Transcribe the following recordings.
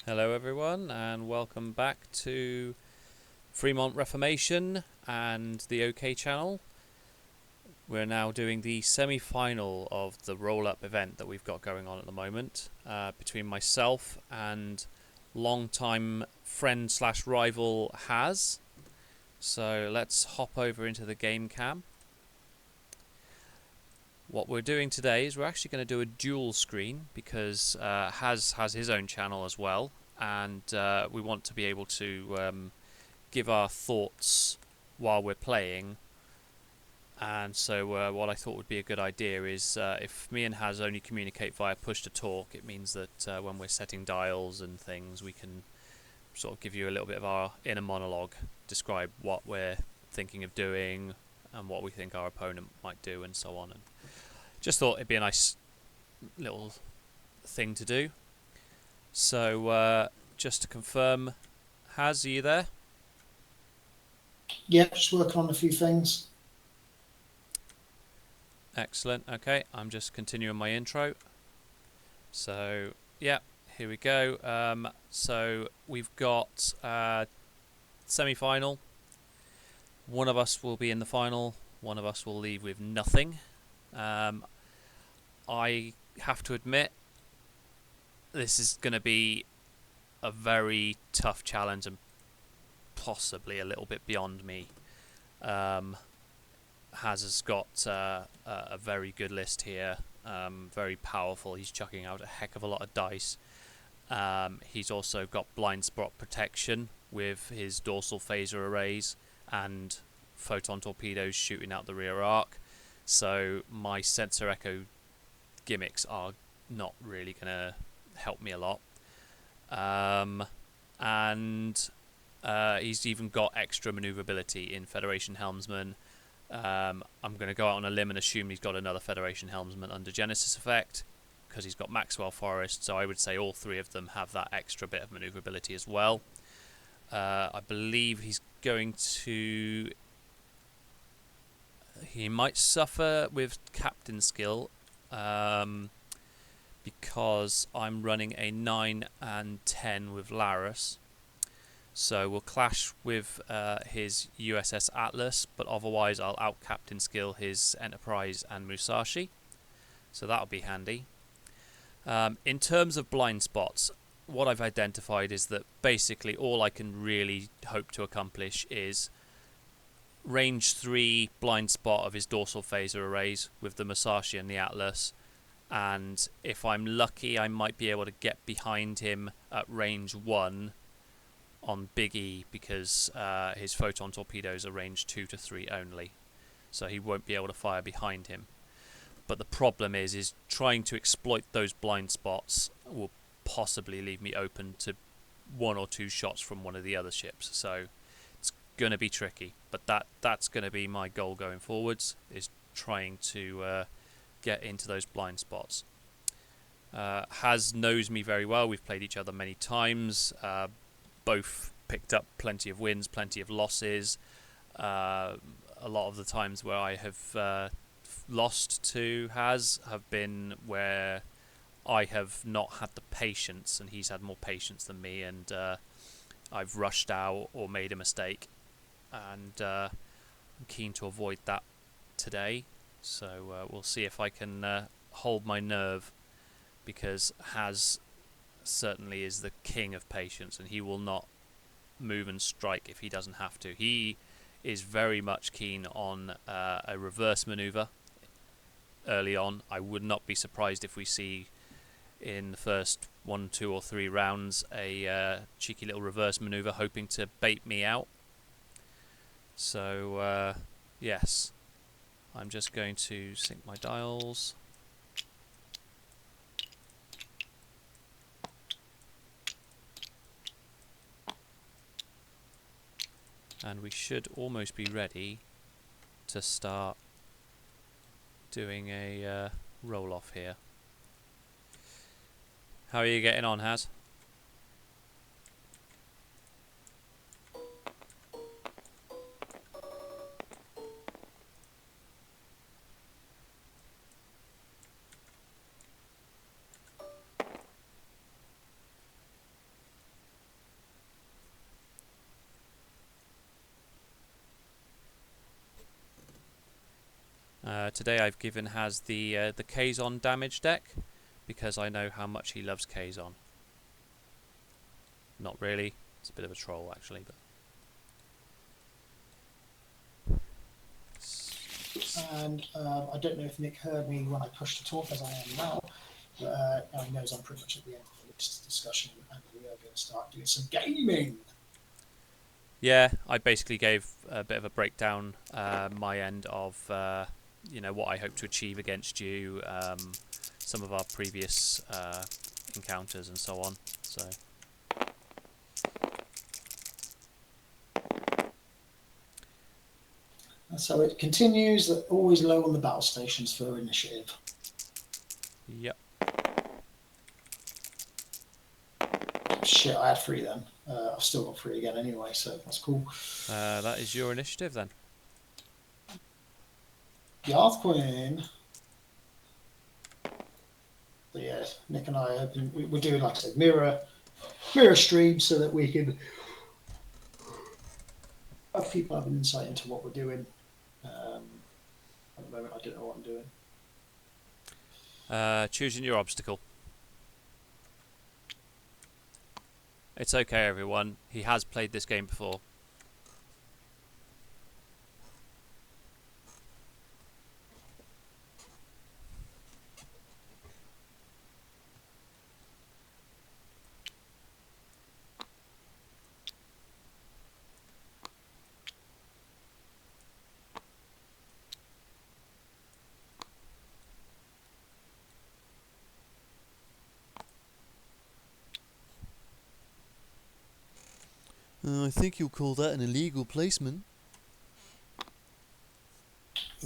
Hello everyone and welcome back to Fremont Reformation and the OK channel. We're now doing the semi-final of the roll-up event that we've got going on at the moment between myself and long-time friend slash rival Haz. So let's hop over into the game cam. What we're doing today is we're actually going to do a dual screen because Haz has his own channel as well, and we want to be able to give our thoughts while we're playing. And so what I thought would be a good idea is if me and Haz only communicate via push to talk, it means that when we're setting dials and things, we can sort of give you a little bit of our inner monologue, describe what we're thinking of doing and what we think our opponent might do and so on. And just thought it'd be a nice little thing to do. So just to confirm, Haz, are you there? Yeah, just working on a few things. Excellent. Okay, I'm just continuing my intro. So yeah, here we go. So we've got semi-final. One of us will be in the final. One of us will leave with nothing. I have to admit, this is going to be a very tough challenge and possibly a little bit beyond me. Has got a very good list here, very powerful. He's chucking out a heck of a lot of dice. He's also got blind spot protection with his dorsal phaser arrays and photon torpedoes shooting out the rear arc. So my sensor echo gimmicks are not really going to help me a lot. And he's even got extra maneuverability in Federation Helmsman. I'm going to go out on a limb and assume he's got another Federation Helmsman under Genesis effect because he's got Maxwell Forest, so I would say all three of them have that extra bit of maneuverability as well. I believe he's going to... He might suffer with Captain Skill because I'm running a 9 and 10 with Laris. So we'll clash with his USS Atlas, but otherwise I'll out-Captain Skill his Enterprise and Musashi. So that'll be handy. In terms of blind spots, what I've identified is that basically all I can really hope to accomplish is range 3 blind spot of his dorsal phaser arrays with the Musashi and the Atlas. And if I'm lucky, I might be able to get behind him at range 1 on Big E because his photon torpedoes are range 2 to 3 only, so he won't be able to fire behind him. But the problem is trying to exploit those blind spots will possibly leave me open to 1 or 2 shots from one of the other ships, so it's going to be tricky. But that's going to be my goal going forwards, is trying to get into those blind spots. Haz knows me very well. We've played each other many times. Both picked up plenty of wins, plenty of losses. A lot of the times where I have lost to Haz have been where I have not had the patience and he's had more patience than me, and I've rushed out or made a mistake, and I'm keen to avoid that today. So we'll see if I can hold my nerve, because Haz certainly is the king of patience, and he will not move and strike if he doesn't have to. He is very much keen on a reverse maneuver early on. I would not be surprised if we see in the first 1, 2 or 3 rounds a cheeky little reverse maneuver hoping to bait me out. So yes, I'm just going to sync my dials. And we should almost be ready to start doing a roll-off here. How are you getting on, Haz? Today I've given Haz the Kazon damage deck because I know how much he loves Kazon. Not really. It's a bit of a troll actually, but. And I don't know if Nick heard me when I pushed to talk, as I am now, but he knows I'm pretty much at the end of this discussion, and we are going to start doing some gaming. Yeah, I basically gave a bit of a breakdown my end of what I hope to achieve against you, some of our previous encounters and so on. So it continues, always low on the battle stations for initiative. Yep. Shit, I had 3 then. I've still got 3 again anyway, so that's cool. That is your initiative then. Yarth Queen. But yeah, Nick and I are hoping we're doing, like I said, mirror stream so that we can have people have an insight into what we're doing. At the moment, I don't know what I'm doing. Choosing your obstacle. It's okay, everyone. He has played this game before. I think you'll call that an illegal placement.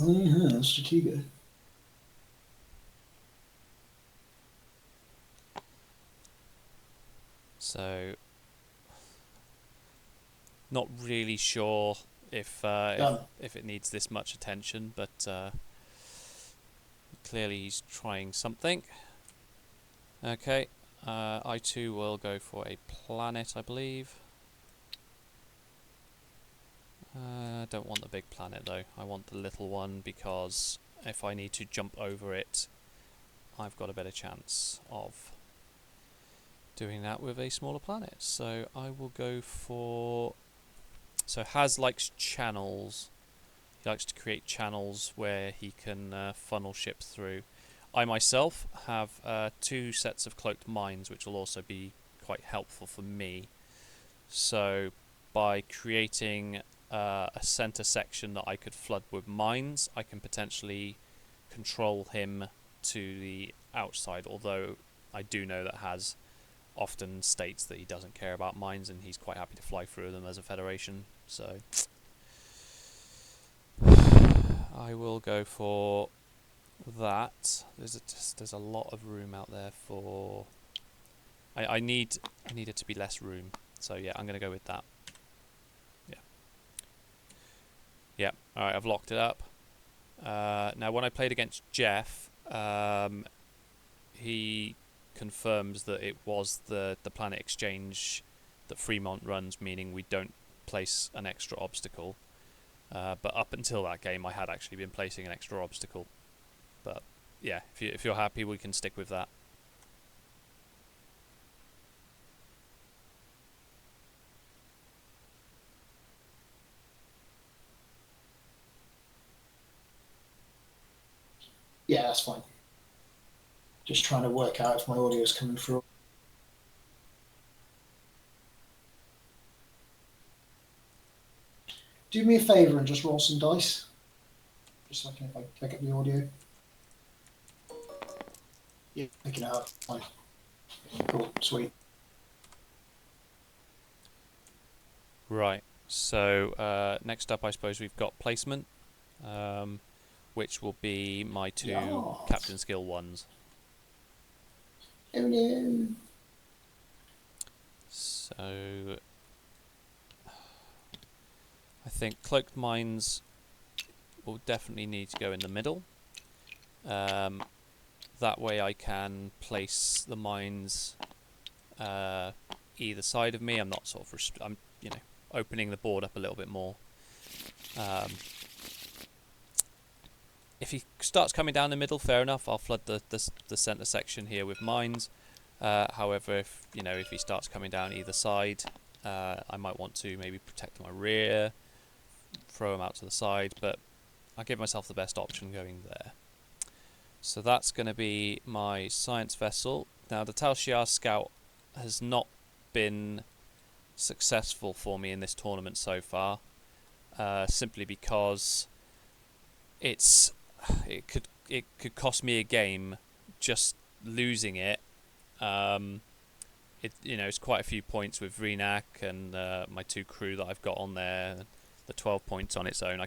Oh yeah, that's strategic. So, not really sure if it needs this much attention, but clearly he's trying something. Okay, I too will go for a planet, I believe. I don't want the big planet though, I want the little one because if I need to jump over it, I've got a better chance of doing that with a smaller planet. So I will go for... So Haz likes channels. He likes to create channels where he can funnel ships through. I myself have 2 sets of cloaked mines, which will also be quite helpful for me. So by creating a center section that I could flood with mines, I can potentially control him to the outside, although I do know that Haz often states that he doesn't care about mines and he's quite happy to fly through them as a Federation. So I will go for that. There's a lot of room out there for... I need it to be less room. So yeah, I'm going to go with that. Yeah, alright, I've locked it up. Now when I played against Jeff, he confirms that it was the planet exchange that Fremont runs, meaning we don't place an extra obstacle. But up until that game I had actually been placing an extra obstacle. But yeah, if you're happy, we can stick with that. Yeah, that's fine. Just trying to work out if my audio is coming through. Do me a favour and just roll some dice. Just so I can pick up the audio. Yeah, picking it up. Fine. Cool, sweet. Right, so next up I suppose we've got placement, which will be my 2 Captain Skill 1s. Oh no. So I think cloaked mines will definitely need to go in the middle. That way I can place the mines either side of me. I'm not sort of I'm opening the board up a little bit more. If he starts coming down the middle, fair enough. I'll flood the centre section here with mines. However, if he starts coming down either side, I might want to maybe protect my rear, throw him out to the side, but I'll give myself the best option going there. So that's going to be my science vessel. Now the Tal Shiar Scout has not been successful for me in this tournament so far, simply because it could cost me a game just losing it. It's quite a few points with Renak and my 2 crew that I've got on there. The 12 points on its own.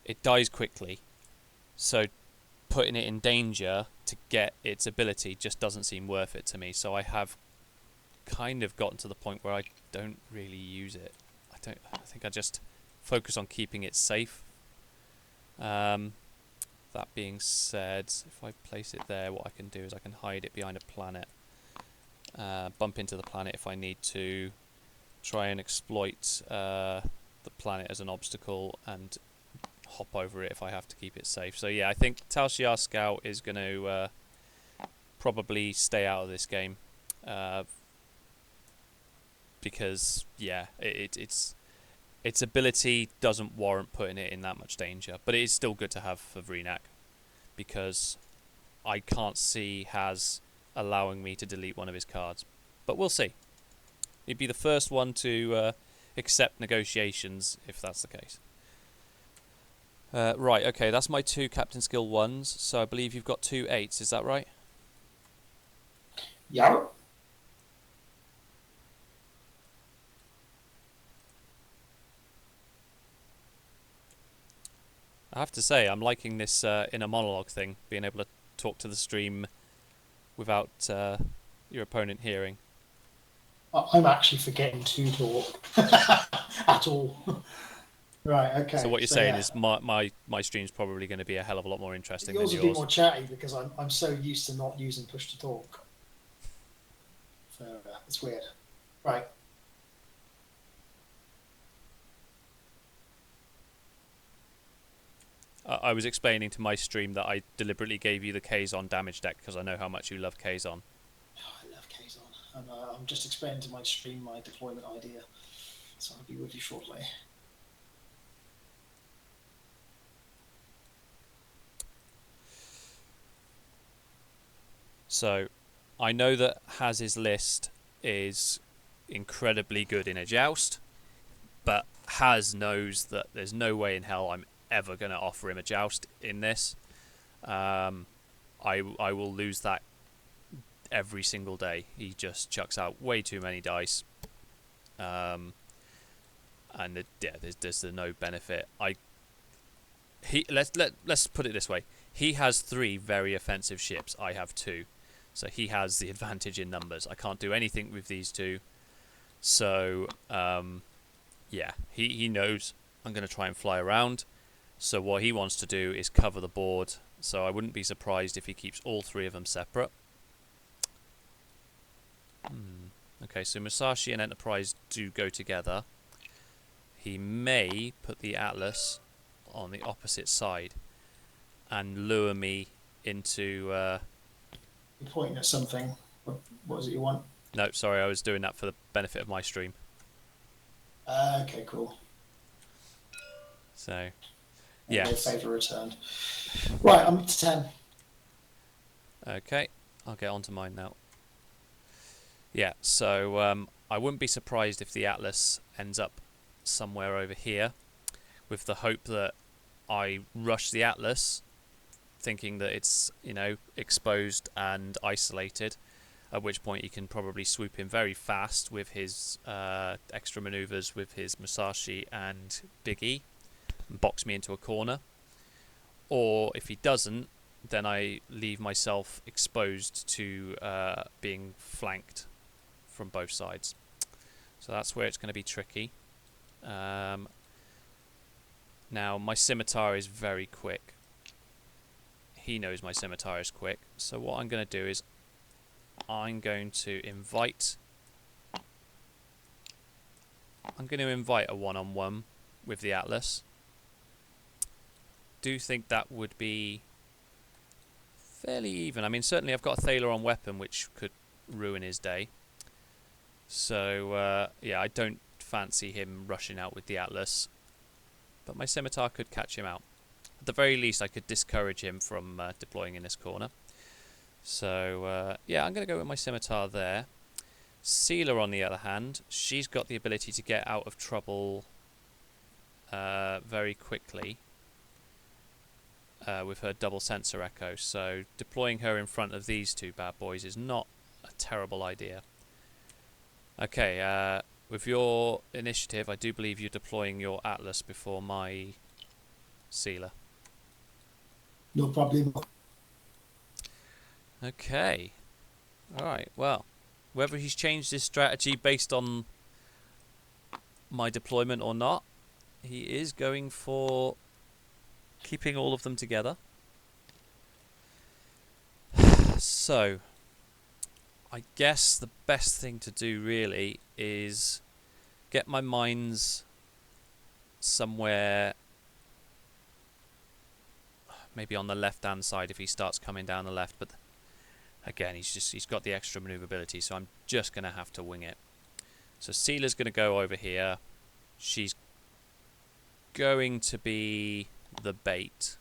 It dies quickly, so putting it in danger to get its ability just doesn't seem worth it to me. So I have kind of gotten to the point where I don't really use it. I think I just focus on keeping it safe. That being said, if I place it there, what I can do is I can hide it behind a planet, bump into the planet if I need to, try and exploit the planet as an obstacle, and hop over it if I have to keep it safe. So yeah, I think Tal Shiar Scout is going to probably stay out of this game, because yeah, its ability doesn't warrant putting it in that much danger, but it is still good to have for Vreenak, because I can't see Haz allowing me to delete one of his cards. But we'll see. He'd be the first one to accept negotiations if that's the case. Right, okay, that's my 2 Captain Skill 1s, so I believe you've got 2 8s, is that right? Yeah. I have to say, I'm liking this inner monologue thing, being able to talk to the stream without your opponent hearing. I'm actually forgetting to talk at all. Right, okay. So what you're saying is my stream's probably going to be a hell of a lot more interesting than yours yours. will be more chatty because I'm so used to not using push to talk. So it's weird. Right. I was explaining to my stream that I deliberately gave you the Kazon damage deck because I know how much you love Kazon. Oh, I love Kazon. And I'm just explaining to my stream my deployment idea. So I'll be with you shortly. So I know that Haz's list is incredibly good in a joust, but Haz knows that there's no way in hell I'm ever going to offer him a joust in this. I will lose that every single day. He just chucks out way too many dice, and there's no benefit. Let's put it this way: he has 3 very offensive ships. I have 2, so he has the advantage in numbers. I can't do anything with these 2, so yeah, he knows I'm going to try and fly around. So what he wants to do is cover the board. So I wouldn't be surprised if he keeps all 3 of them separate. Okay, so Musashi and Enterprise do go together. He may put the Atlas on the opposite side and lure me into... You're pointing at something. What is it you want? No, sorry, I was doing that for the benefit of my stream. Okay, cool. So, yeah. No favour returned. Right, I'm up to 10. Okay, I'll get on to mine now. Yeah, so I wouldn't be surprised if the Atlas ends up somewhere over here, with the hope that I rush the Atlas, thinking that it's, exposed and isolated, at which point he can probably swoop in very fast with his extra manoeuvres with his Musashi and Big E, and box me into a corner. Or if he doesn't, then I leave myself exposed to being flanked from both sides. So that's where it's going to be tricky. Now my scimitar is very quick. He knows my scimitar is quick. So what I'm going to do is I'm going to invite a one-on-one with the Atlas. do think that would be fairly even. I mean, certainly I've got a Thaler on weapon, which could ruin his day. So, yeah, I don't fancy him rushing out with the Atlas. But my Scimitar could catch him out. At the very least, I could discourage him from deploying in this corner. So, yeah, I'm going to go with my Scimitar there. Sealer, on the other hand, she's got the ability to get out of trouble very quickly with her double sensor echo. So deploying her in front of these two bad boys is not a terrible idea. Okay, with your initiative, I do believe you're deploying your Atlas before my Sealer. No problem. Okay. Alright, well, whether he's changed his strategy based on my deployment or not, he is going for keeping all of them together. So, I guess the best thing to do really is get my mines somewhere, maybe on the left hand side if he starts coming down the left, but again he's got the extra maneuverability, so I'm just going to have to wing it. So Sealer's going to go over here. She's going to be the bait.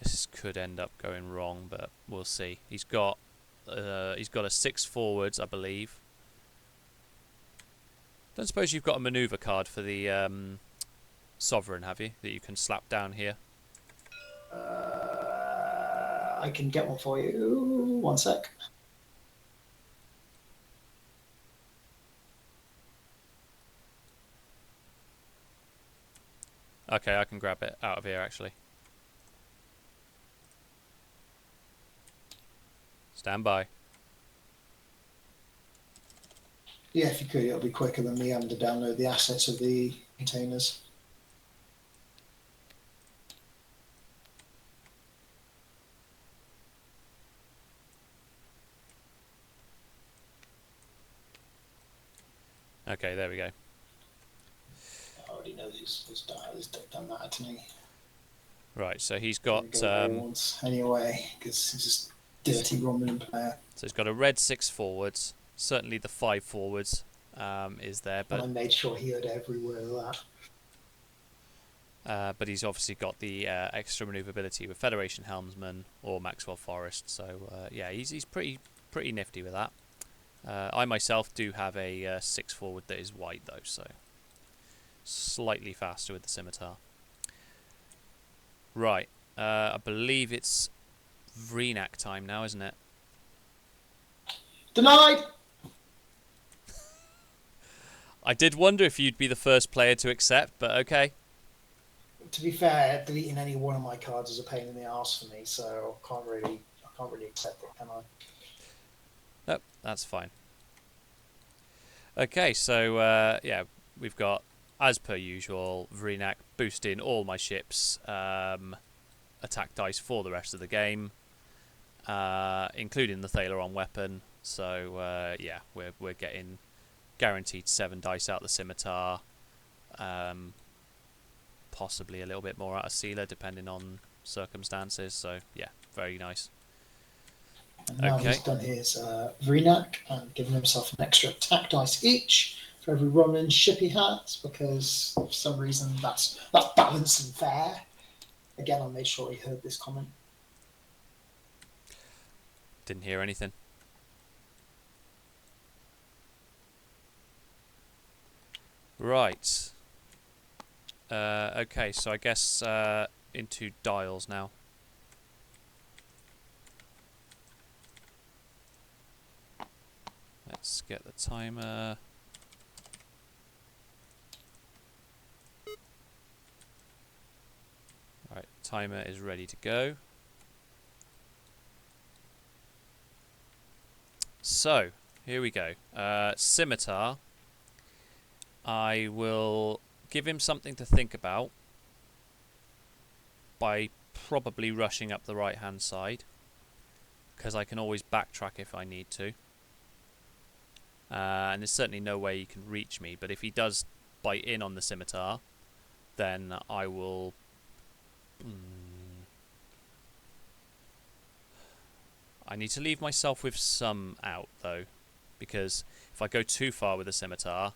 This could end up going wrong, but we'll see. He's got a 6 forwards, I believe. Don't suppose you've got a maneuver card for the Sovereign, have you? That you can slap down here. I can get one for you. One sec. Okay, I can grab it out of here actually. Stand by. Yeah, if you could, it'll be quicker than me having to download the assets of the containers. Okay, there we go. I already know these dials. They've done that to me. Right, so he's got anyway, because he's just dirty Romulan player. So he's got a red 6 forwards. Certainly the 5 forwards is there, but I made sure he heard every word of that. But he's obviously got the extra maneuverability with Federation Helmsman or Maxwell Forest. So yeah, he's pretty nifty with that. I myself do have a 6 forward that is white though, so slightly faster with the Scimitar. Right, I believe it's Vreenak time now, isn't it? Denied! I did wonder if you'd be the first player to accept, but okay. To be fair, deleting any one of my cards is a pain in the arse for me, so I can't really accept it, can I? Nope, that's fine. Okay, so yeah, we've got, as per usual, Vreenak boosting all my ships' attack dice for the rest of the game, including the Thaler on weapon. So yeah, we're getting guaranteed 7 dice out the Scimitar, possibly a little bit more out of Sealer depending on circumstances. So yeah, very nice. And now he's done his Vreenak and given himself an extra attack dice each for every Romulan ship he has, because for some reason that's balanced and fair. Again, I made sure he heard this comment. Didn't hear anything. Right. Okay, so I guess into dials now. Let's get the timer. Right, timer is ready to go. So, here we go. Scimitar. I will give him something to think about by probably rushing up the right hand side, because I can always backtrack if I need to. And there's certainly no way he can reach me, but if he does bite in on the Scimitar, then I will... I need to leave myself with some out, though, because if I go too far with the scimitar,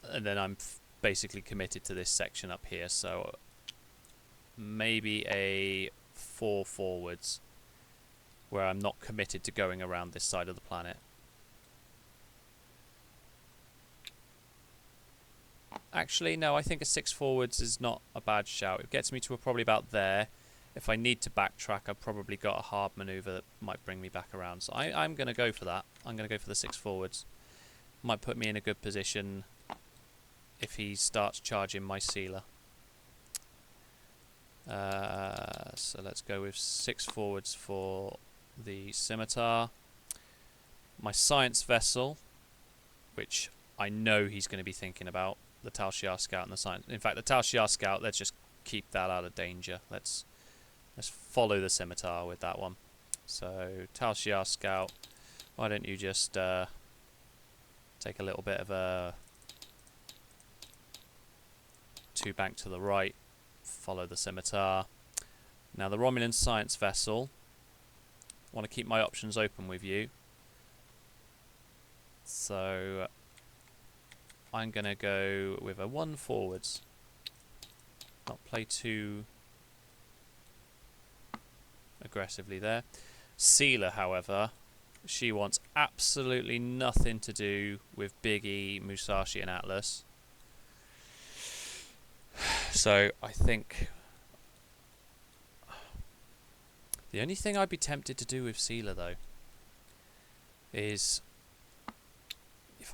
and then I'm basically committed to this section up here, so maybe a 4 forwards, where I'm not committed to going around this side of the planet. Actually, no, I think a 6 forwards is not a bad shout. It gets me to probably about there. If I need to backtrack, I've probably got a hard manoeuvre that might bring me back around. So I'm going to go for that. I'm going to go for the 6 forwards. Might put me in a good position if he starts charging my sealer. So let's go with 6 forwards for the scimitar. My science vessel, which I know he's going to be thinking about, the Tal Shiar Scout and the science. In fact, the Tal Shiar Scout, let's just keep that out of danger. Let's follow the scimitar with that one. So Tal Shiar Scout, why don't you just take a little bit of a 2 bank to the right, follow the scimitar. Now the Romulan science vessel, I want to keep my options open with you. So I'm going to go with a 1 forwards. Not play too aggressively there. Sealer, however, she wants absolutely nothing to do with Big E, Musashi and Atlas. So I think the only thing I'd be tempted to do with Sealer, though, is if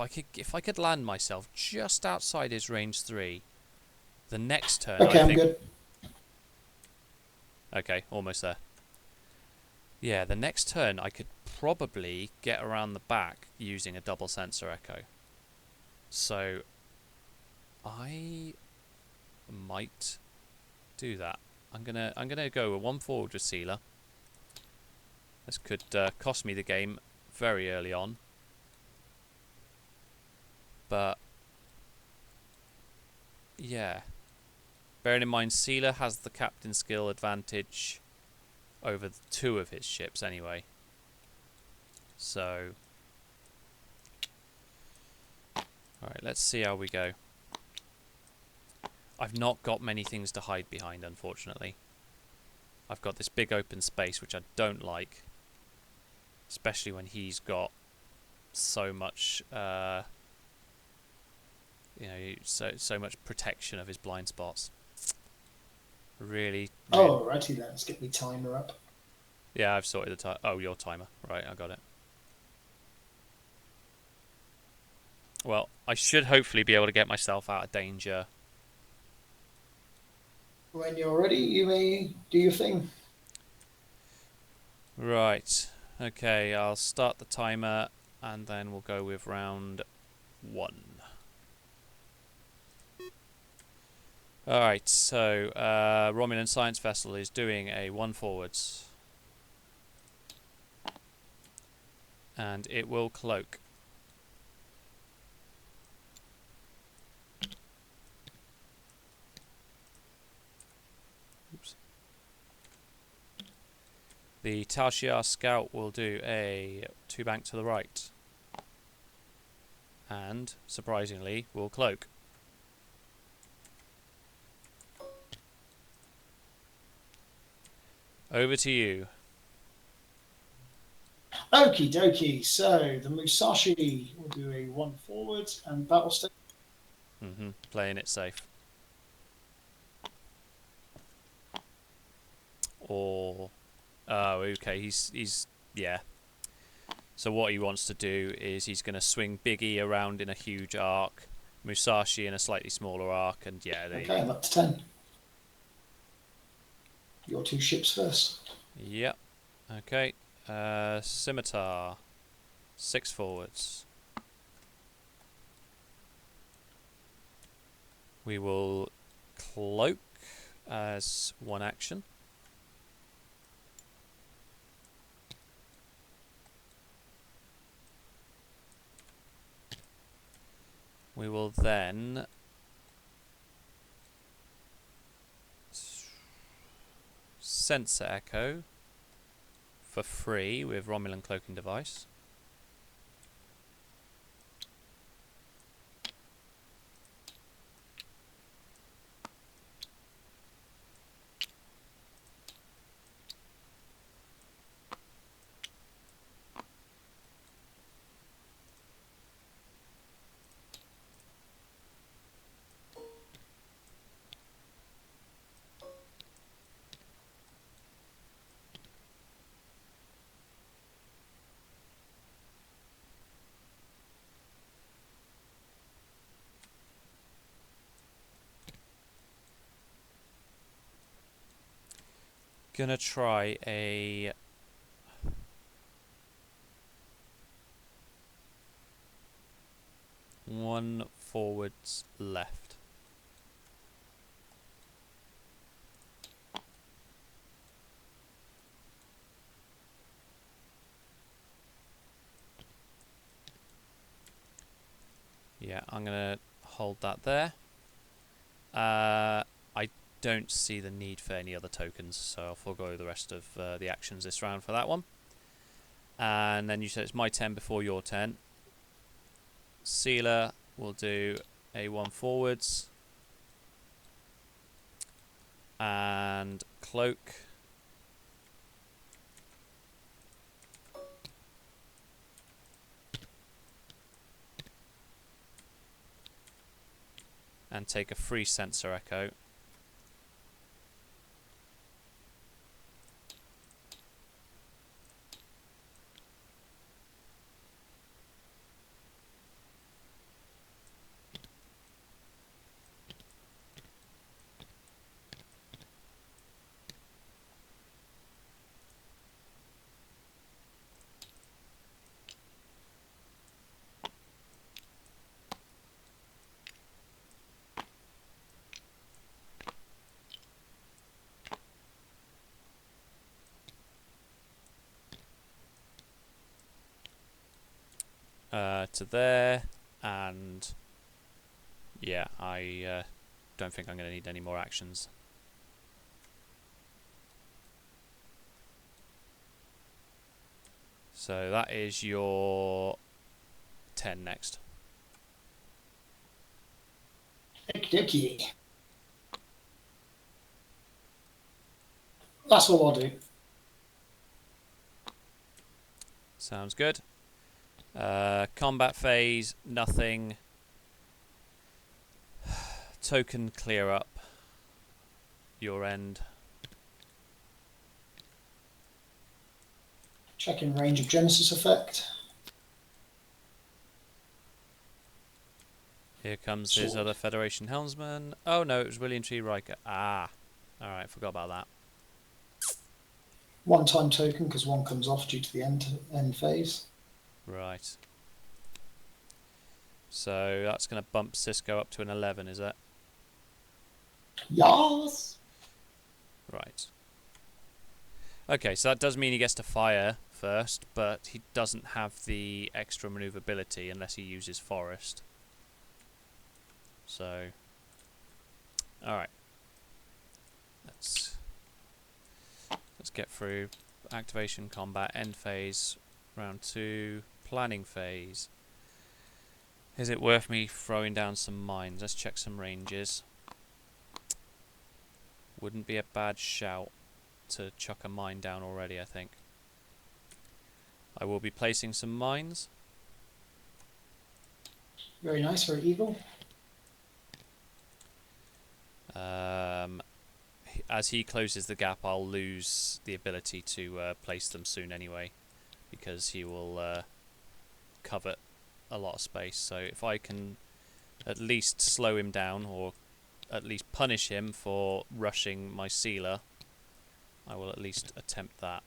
I could land myself just outside his range 3, the next turn. Okay, I think, I'm good. Okay, almost there. Yeah, the next turn I could probably get around the back using a double sensor echo. So I might do that. I'm gonna go with 1 forward with Sealer. This could cost me the game very early on, but yeah. Bearing in mind, Sealer has the captain skill advantage over 2 of his ships anyway. So, alright, let's see how we go. I've not got many things to hide behind, unfortunately. I've got this big open space, which I don't like. Especially when he's got so much, so much protection of his blind spots. Really. Oh, righty then. Let's get the timer up. Yeah, I've sorted the timer. Oh, your timer. Right, I got it. Well, I should hopefully be able to get myself out of danger. When you're ready, you may do your thing. Right. Okay, I'll start the timer and then we'll go with round 1. Alright, so Romulan Science Vessel is doing a 1 forwards. And it will cloak. Oops. The Tal Shiar Scout will do a 2 bank to the right. And, surprisingly, will cloak. Over to you. Okie dokie. So the Musashi will do a 1 forward and battle state. Playing it safe. Or, oh, okay. He's yeah. So what he wants to do is he's going to swing Big E around in a huge arc, Musashi in a slightly smaller arc, and yeah. Okay, I'm up to 10. Your 2 ships first. Yep. Okay. Scimitar. 6 forwards. We will cloak as 1 action. We will then sensor echo for free with Romulan cloaking device. Gonna try a one forwards left. Yeah, I'm gonna hold that there. I don't see the need for any other tokens, so I'll forego the rest of the actions this round for that one. And then you said it's my 10 before your 10. Sealer will do a 1 forwards. And cloak. And take a free sensor echo. To there, and yeah, I don't think I'm going to need any more actions. So that is your 10 next. Okie dokie. That's all I'll do. Sounds good. Combat phase, nothing. Token clear up. Your end. Checking range of Genesis effect. Here comes his other Federation helmsman. Oh no, it was William T. Riker. Ah, alright, forgot about that. One-time token because one comes off due to the end phase. Right. So that's going to bump Cisco up to an 11, is it? Yes. Right. Okay, so that does mean he gets to fire first, but he doesn't have the extra maneuverability unless he uses Forest. So, alright. Let's get through activation, combat, end phase, round 2, planning phase. Is it worth me throwing down some mines? Let's check some ranges. Wouldn't be a bad shout to chuck a mine down already, I think. I will be placing some mines. Very nice, very evil. As he closes the gap, I'll lose the ability to place them soon anyway, because he will cover a lot of space. So if I can at least slow him down, or at least punish him for rushing my sealer, I will at least attempt that.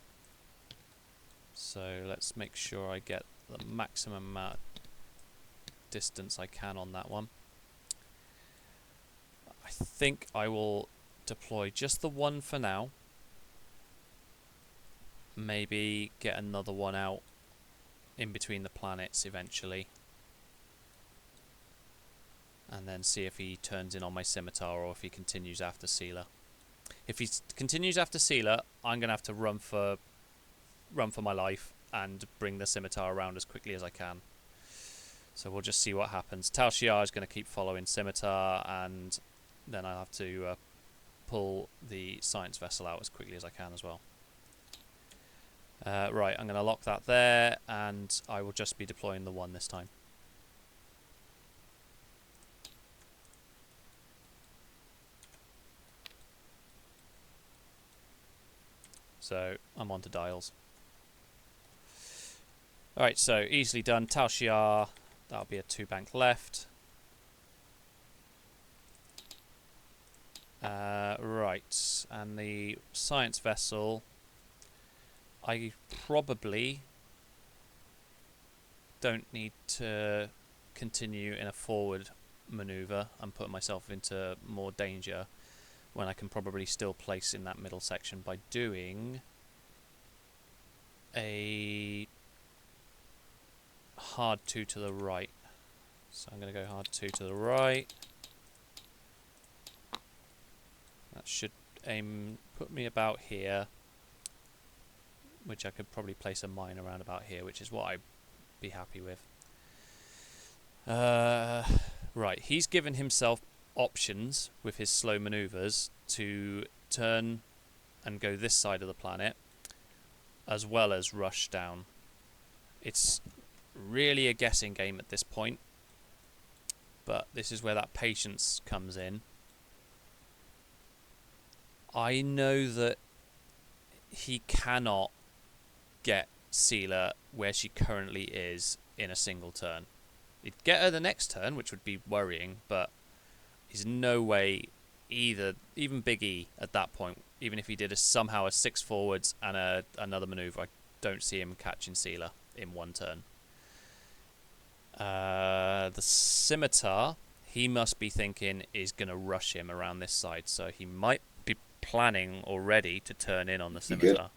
So let's make sure I get the maximum amount of distance I can on that one. I think I will deploy just the one for now. Maybe get another one out in between the planets eventually. And then see if he turns in on my scimitar or if he continues after Sealer. If he continues after Sealer, I'm going to have to run for my life and bring the scimitar around as quickly as I can. So we'll just see what happens. Tal Shiar is going to keep following scimitar, and then I'll have to pull the science vessel out as quickly as I can as well. Right, I'm going to lock that there, and I will just be deploying the 1 this time. So I'm on to dials. Alright, so easily done. Tal Shiar, that'll be a 2-bank left. Right, and the science vessel, I probably don't need to continue in a forward manoeuvre and put myself into more danger when I can probably still place in that middle section by doing a hard 2 to the right. So I'm going to go hard 2 to the right. That should put me about here, which I could probably place a mine around about here, which is what I'd be happy with. Right, he's given himself options with his slow maneuvers to turn and go this side of the planet, as well as rush down. It's really a guessing game at this point, but this is where that patience comes in. I know that he cannot get Sealer where she currently is in a single turn. He'd get her the next turn, which would be worrying, but he's no way either, even Big E at that point, even if he did somehow a 6 forwards and another manoeuvre, I don't see him catching Sealer in 1 turn. The scimitar, he must be thinking is going to rush him around this side, so he might be planning already to turn in on the scimitar.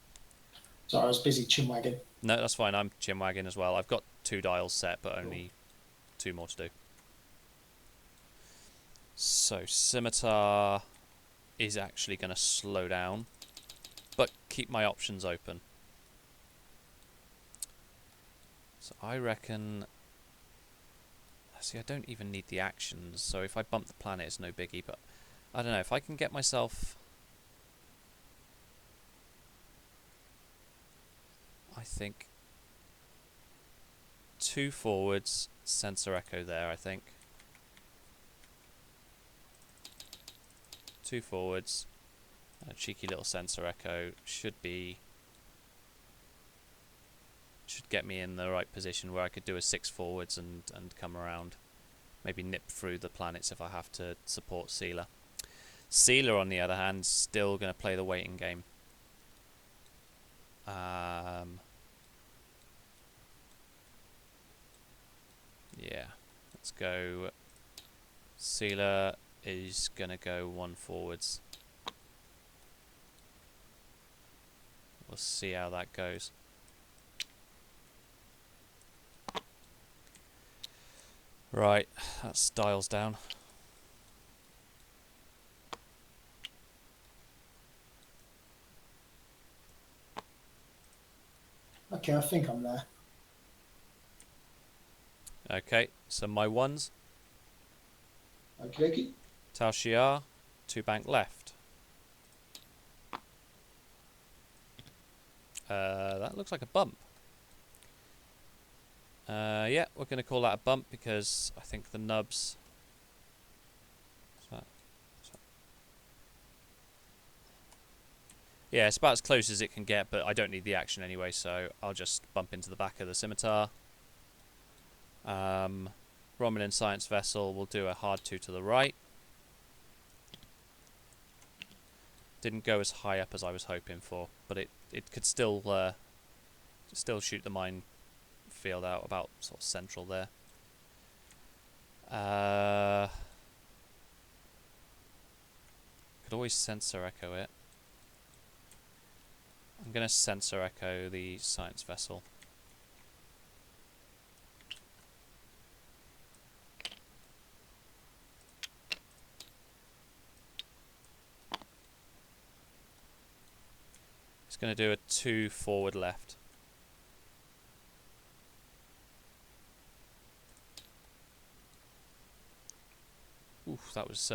Sorry, I was busy chinwagging. No, that's fine. I'm chinwagging as well. I've got 2 dials set, but only 2 more to do. So scimitar is actually going to slow down, but keep my options open. So I reckon... See, I don't even need the actions, so if I bump the planet, it's no biggie, but I don't know, if I can get myself... I think 2 forwards, sensor echo there, I think. 2 forwards, and a cheeky little sensor echo should get me in the right position where I could do a 6 forwards and come around. Maybe nip through the planets if I have to support Sealer. Sealer, on the other hand, is still going to play the waiting game. Yeah, let's go. Sealer is going to go 1 forwards. We'll see how that goes. Right, that's dials down. Okay, I think I'm there. Okay, so my 1s. Okie dokie. Tal Shiar, 2 bank left. That looks like a bump. Yeah, we're going to call that a bump because I think the nubs... Yeah, it's about as close as it can get, but I don't need the action anyway, so I'll just bump into the back of the scimitar. Romulan science vessel will do a hard 2 to the right. Didn't go as high up as I was hoping for, but it could still shoot the mine field out about sort of central there. Could always sensor echo it. I'm going to sensor echo the science vessel. It's going to do a 2 forward left. Oof, that was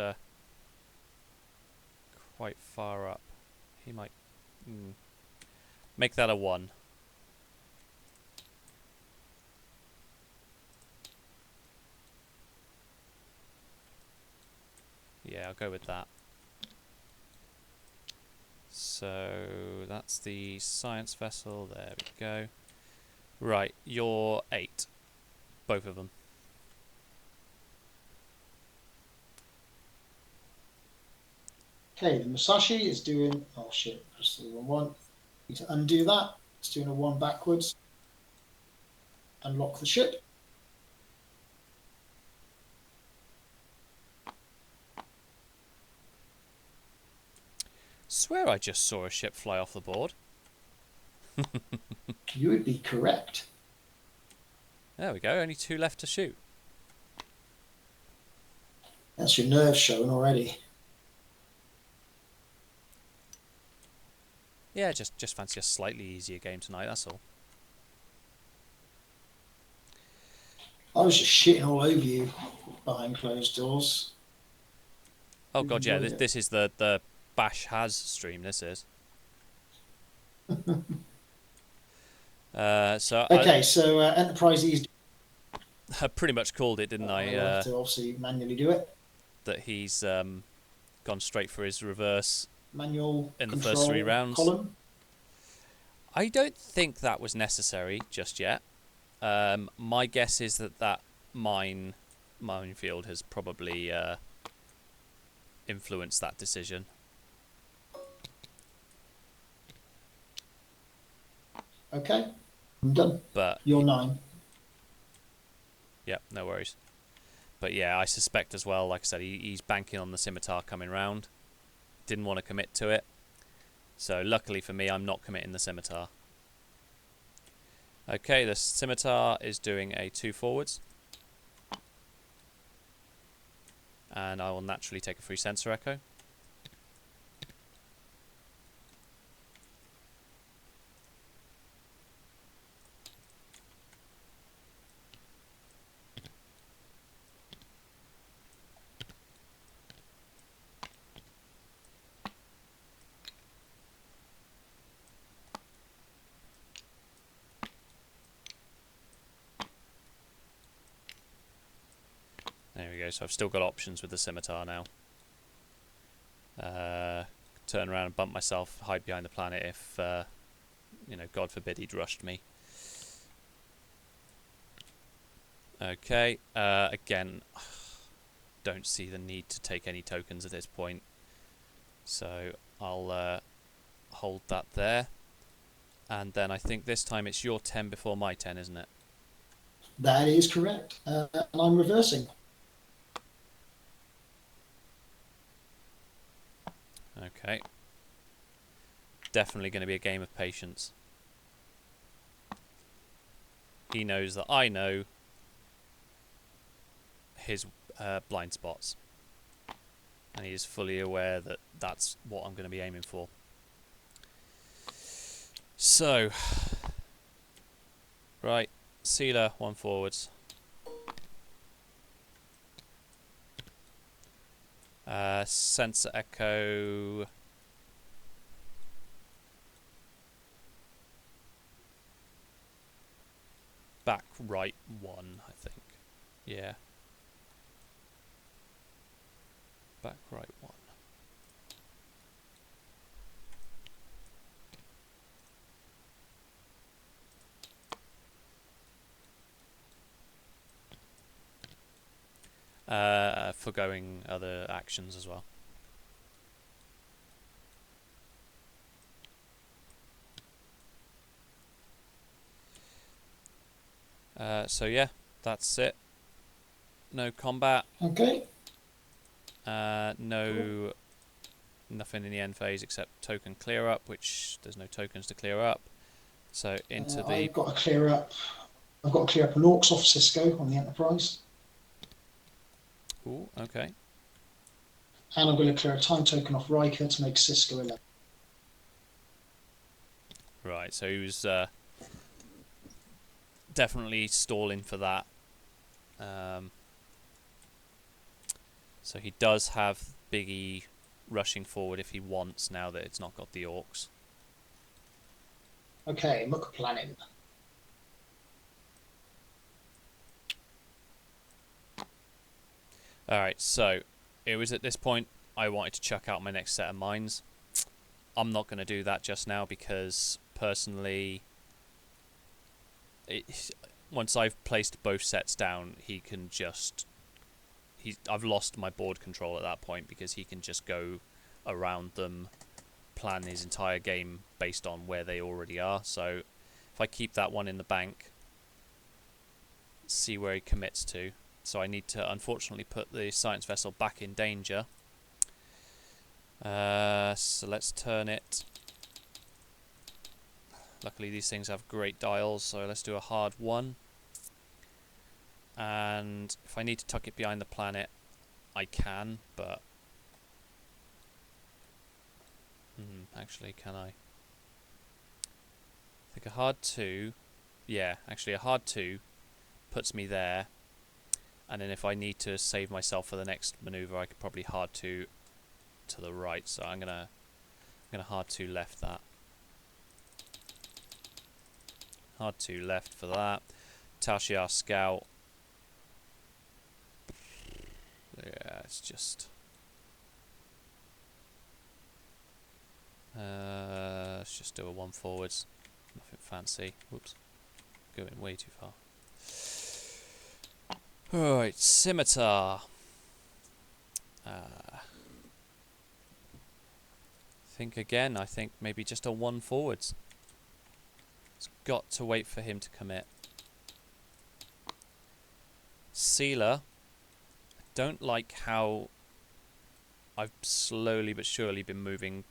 quite far up. He might make that a 1. Yeah, I'll go with that. So that's the science vessel. There we go. Right, you're 8. Both of them. Okay, the Musashi is doing. Oh shit! Press the wrong one. Need to undo that. It's doing a 1 backwards. Unlock the ship. Swear I just saw a ship fly off the board. You would be correct. There we go. Only 2 left to shoot. That's your nerve showing already. Yeah, just fancy a slightly easier game tonight. That's all. I was just shitting all over you behind closed doors. Oh god, yeah. This is the Bash Has stream. This is. So Enterprise E's. I pretty much called it, didn't I? I'll have to obviously manually do it. That he's gone straight for his reverse Manual in the first 3 rounds. Column. I don't think that was necessary just yet. My guess is that minefield has probably influenced that decision. Okay, I'm done. But you're 9. Yeah, no worries. But yeah, I suspect as well, like I said, he's banking on the scimitar coming round. Didn't want to commit to it. So luckily for me, I'm not committing the scimitar. Okay, the scimitar is doing a 2 forwards. And I will naturally take a free sensor echo. There we go, so I've still got options with the scimitar now. Turn around and bump myself, hide behind the planet if, God forbid he'd rushed me. Okay, again, don't see the need to take any tokens at this point. So I'll hold that there. And then I think this time it's your 10 before my 10, isn't it? That is correct. And I'm reversing. Okay. Definitely going to be a game of patience. He knows that I know his blind spots. And he is fully aware that that's what I'm going to be aiming for. So, right, sealer, 1 forwards. Sensor echo. Back right 1, I think. Yeah. Back right 1. Forgoing other actions as well. So yeah, that's it. No combat. Okay. No, nothing in the end phase except token clear up, which there's no tokens to clear up. So into the. I've got to clear up. I've got to clear up an Orcs off Cisco on the Enterprise. Ooh, okay. And I'm going to clear a time token off Riker to make Cisco 11. Right, so he was definitely stalling for that. So he does have Biggie rushing forward if he wants, now that it's not got the orcs. Okay, muck planning. Alright, so it was at this point I wanted to chuck out my next set of mines. I'm not going to do that just now because personally, once I've placed both sets down, he can just... I've lost my board control at that point because he can just go around them, plan his entire game based on where they already are. So if I keep that one in the bank, see where he commits to. So I need to unfortunately put the science vessel back in danger. So let's turn it. Luckily these things have great dials, so let's do a hard 1. And if I need to tuck it behind the planet, I can, but... actually, can I? I think a hard 2... Yeah, actually a hard 2 puts me there. And then if I need to save myself for the next maneuver, I could probably hard 2 to the right. So I'm gonna hard 2 left that. Hard 2 left for that. Tashiar Scout. Yeah, it's just... let's just do a 1 forwards. Nothing fancy. Whoops. Going way too far. Alright, Scimitar. I think maybe just a 1 forwards. It's got to wait for him to commit. Sealer. I don't like how I've slowly but surely been moving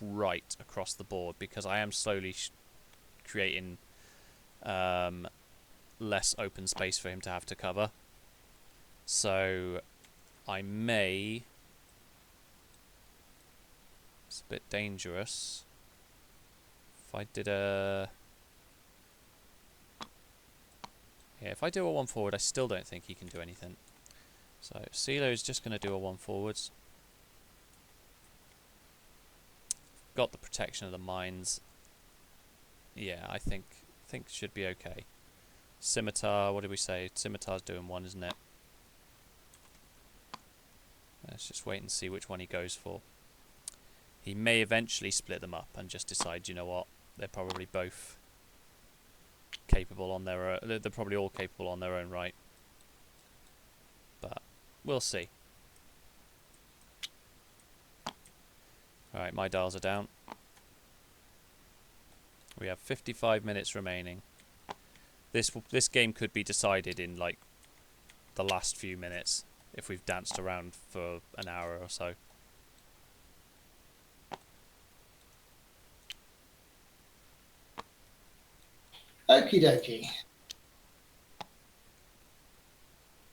right across the board because I am slowly creating less open space for him to have to cover. So I may... It's a bit dangerous. If I did a... Yeah, if I do a 1 forward, I still don't think he can do anything. So CeeLo is just going to do a 1 forwards. Got the protection of the mines. Yeah, I think should be okay. Scimitar, what did we say? Scimitar's doing 1, isn't it? Let's just wait and see which one he goes for. He may eventually split them up and just decide, you know what, they're probably both capable on their own. They're probably all capable on their own right. But we'll see. Alright, my dials are down. We have 55 minutes remaining. This game could be decided in like the last few minutes if we've danced around for an hour or so. Okie dokie.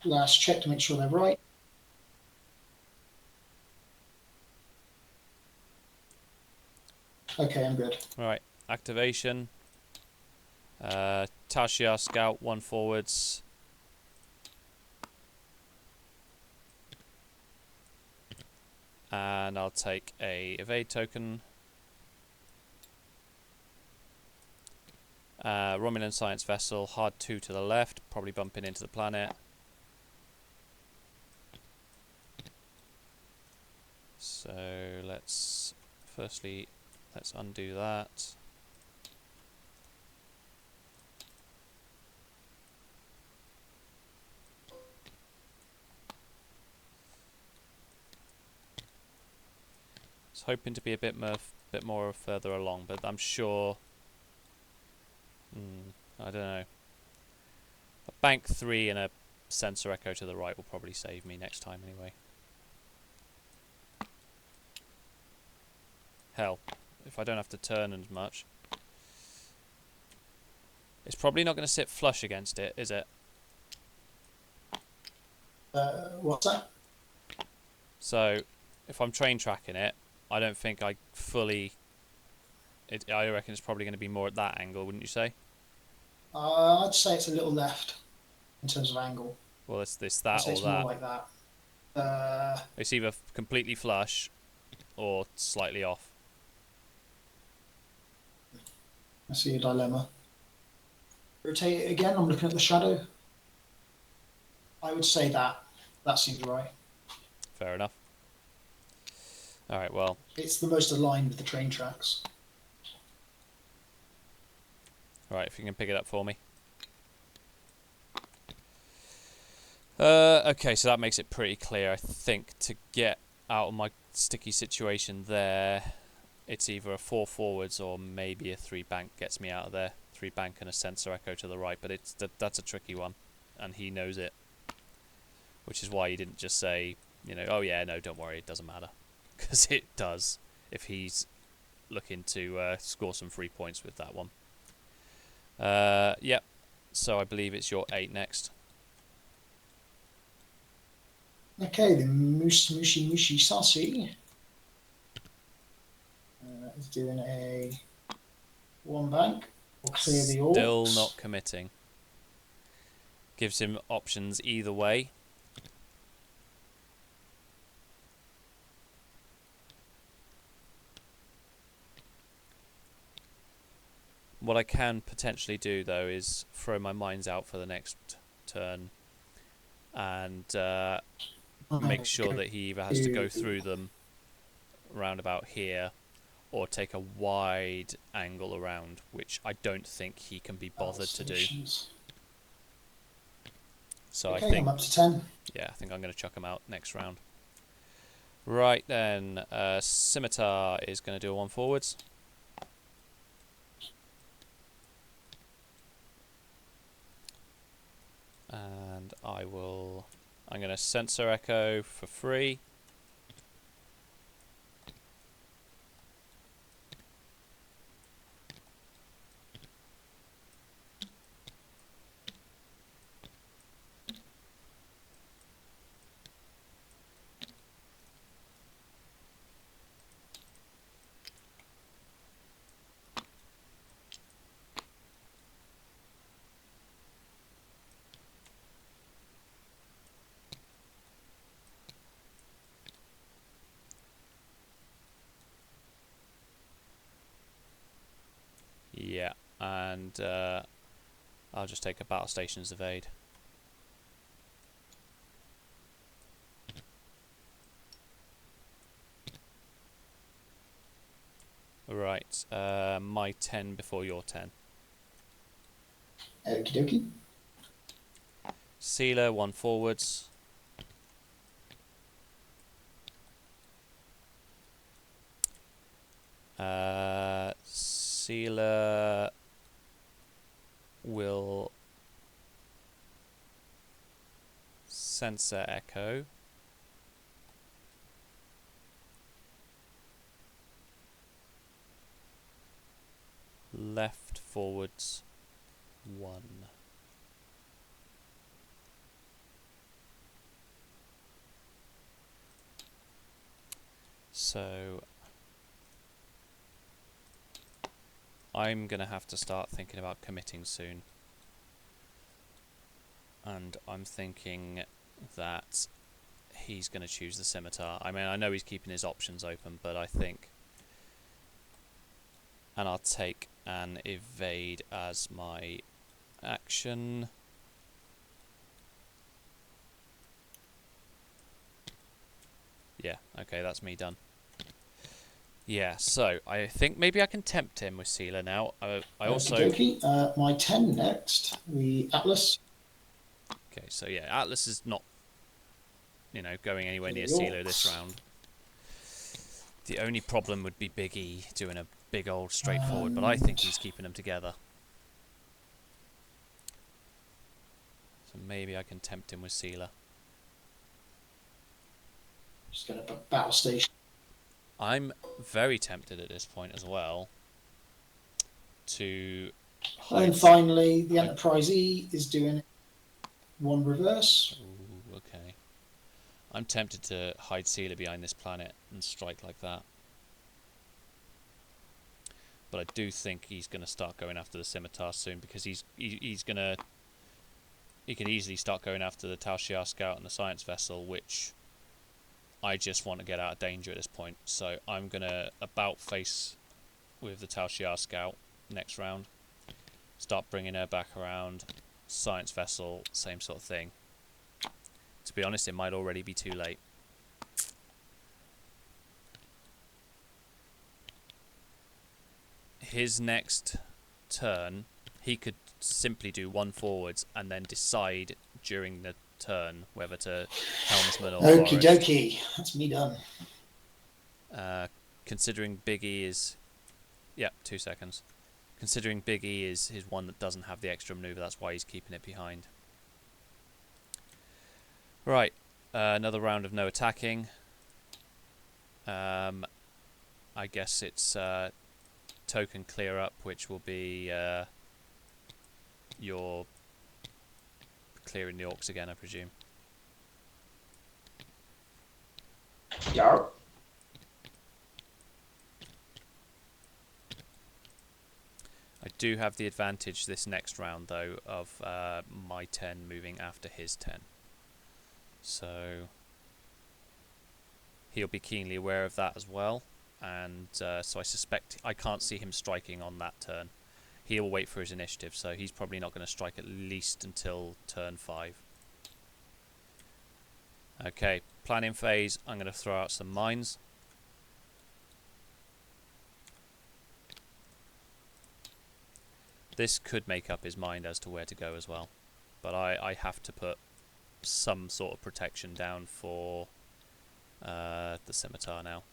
Last check to make sure they're right. Okay, I'm good. Right, activation. Tashiar Scout, 1 forwards. And I'll take a evade token. Romulan science vessel, hard 2 to the left, probably bumping into the planet. So let's undo that. I was hoping to be a bit more further along, but I'm sure. I don't know. A bank 3 and a sensor echo to the right will probably save me next time anyway. Hell, if I don't have to turn as much. It's probably not going to sit flush against it, is it? What's that? So, if I'm train tracking it, I don't think I fully I reckon it's probably going to be more at that angle, wouldn't you say? I'd say it's a little left in terms of angle. Well, it's I'd that say or it's more that. like that. Uh, It's either completely flush or slightly off. I see a dilemma. Rotate it again. I'm looking at the shadow. I would say that. That seems right. Fair enough. All right, well, It's the most aligned with the train tracks. all right, if you can pick it up for me. Okay, so that makes it pretty clear, I think, to get out of my sticky situation there. It's either a 4 forwards or maybe a 3 bank gets me out of there. 3 bank and a sensor echo to the right, but that's a tricky one, and he knows it. Which is why he didn't just say, oh yeah, no, don't worry, it doesn't matter. Because it does, if he's looking to score some free points with that one. Yep, so I believe it's your 8 next. Okay, the Mushi Sashi is doing a 1 bank. We'll clear the orcs. Still not committing. Gives him options either way. What I can potentially do, though, is throw my mines out for the next turn and make sure that he either has to go through them round about here or take a wide angle around, which I don't think he can be bothered to do. So okay, I think I'm up to 10. Yeah, I think I'm going to chuck him out next round. Right then, Scimitar is going to do a 1 forwards. And I'm going to sensor echo for free. Yeah, and I'll just take a Battle Stations evade. Right, my 10 before your 10. Okie dokie. Sealer, 1 forwards. Sealer will sensor echo. Left forwards 1. So I'm going to have to start thinking about committing soon. And I'm thinking that he's going to choose the Scimitar. I mean, I know he's keeping his options open, but I think... And I'll take an evade as my action. Yeah, okay, that's me done. Yeah, so I think maybe I can tempt him with Sealer now. I also... Okey-dokey. My 10 next, the Atlas. Okay, so yeah, Atlas is not, going anywhere near Sealer this round. The only problem would be Big E doing a big old straightforward, but I think he's keeping them together. So maybe I can tempt him with Sealer. Just going to Battle Station. I'm very tempted at this point as well to... And finally, the Enterprise E is doing 1 reverse. Ooh, okay. I'm tempted to hide Sealer behind this planet and strike like that. but I do think he's going to start going after the scimitar soon, because he could easily start going after the Tal Shiar scout and the science vessel, which I just want to get out of danger at this point. So I'm going to about face with the Tal Shiar scout next round, start bringing her back around. Science vessel, same sort of thing. To be honest, it might already be too late. His next turn, he could simply do one forwards and then decide during the turn whether to helmsman or Okie forest. dokie, that's me done. Considering Big E is... Yeah, 2 seconds. Considering Big E is his one that doesn't have the extra maneuver, that's why he's keeping it behind. Right, another round of no attacking. I guess it's token clear up, which will be your clearing the orcs again, I presume. Yeah. I do have the advantage this next round, though, of my 10 moving after his 10. So he'll be keenly aware of that as well. And so I suspect I can't see him striking on that turn. He'll wait for his initiative, so he's probably not going to strike at least until turn 5. Okay, planning phase. I'm going to throw out some mines. This could make up his mind as to where to go as well. But I have to put some sort of protection down for the scimitar now.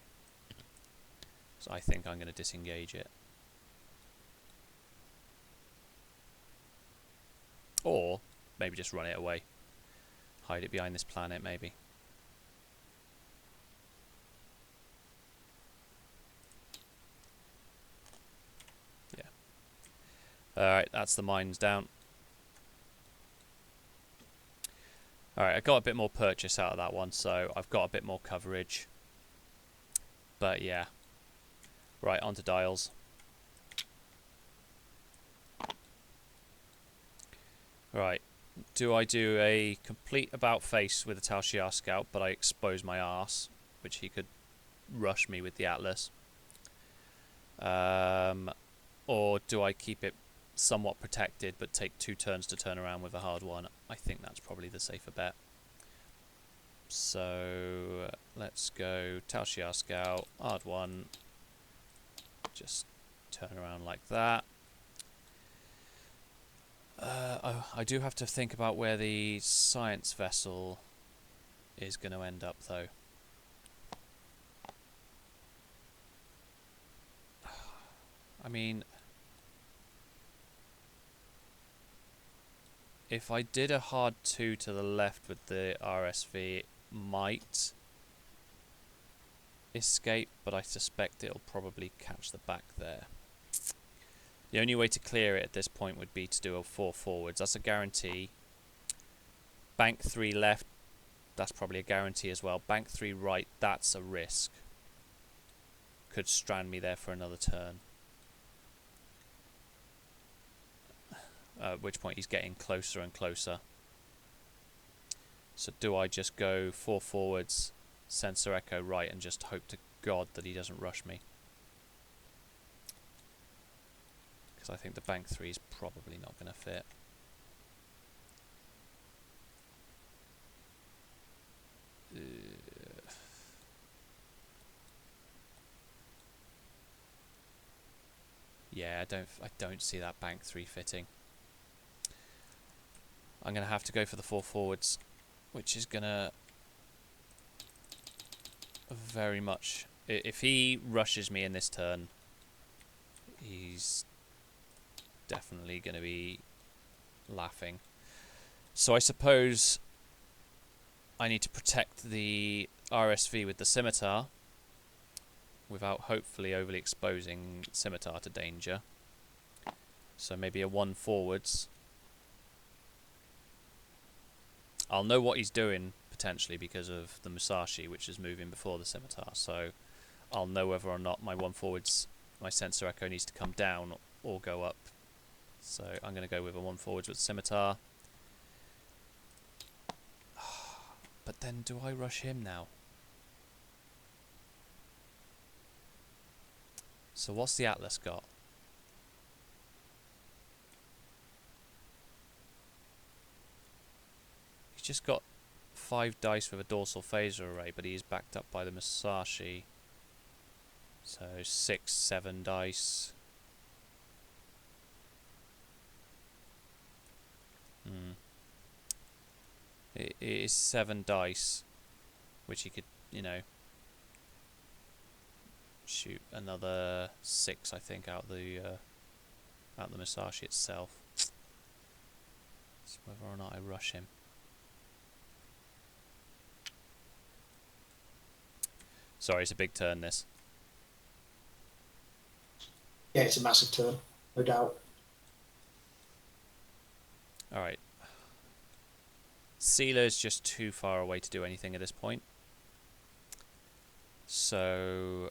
So I think I'm going to disengage it. Or maybe just run it away. Hide it behind this planet, maybe. Yeah. Alright, that's the mines down. Alright, I got a bit more purchase out of that one, so I've got a bit more coverage. But yeah. Right, onto dials. Right, do I do a complete about face with the Tal Shiar scout, but I expose my arse, which he could rush me with the Atlas? Or do I keep it somewhat protected, but take 2 turns to turn around with a hard one? I think that's probably the safer bet. So let's go Tal Shiar scout, hard one. Just turn around like that. I do have to think about where the science vessel is going to end up, though. I mean, if I did a hard 2 to the left with the RSV, it might escape, but I suspect it'll probably catch the back there. The only way to clear it at this point would be to do a 4 forwards. That's a guarantee. Bank 3 left, that's probably a guarantee as well. Bank 3 right, that's a risk. Could strand me there for another turn. At which point he's getting closer and closer. So do I just go 4 forwards, sensor echo right, and just hope to God that he doesn't rush me? Because I think the bank 3 is probably not going to fit. Yeah, I don't see that bank 3 fitting. I'm going to have to go for the 4 forwards, which is going to very much... If he rushes me in this turn, he's definitely going to be laughing. So I suppose I need to protect the RSV with the scimitar without hopefully overly exposing scimitar to danger. So maybe a 1 forwards. I'll know what he's doing potentially because of the Musashi, which is moving before the scimitar. So I'll know whether or not my 1 forwards my sensor echo needs to come down or go up. So I'm going to go with a 1 forwards with scimitar. But then do I rush him now? So what's the Atlas got? He's just got 5 dice with a dorsal phaser array, but he is backed up by the Musashi. So 6, 7 dice. It is 7 dice, which he could, you know, shoot another 6, I think, out the Musashi itself. It's whether or not I rush him. Sorry, it's a big turn, this. Yeah, it's a massive turn, no doubt. Alright. Sealer is just too far away to do anything at this point. So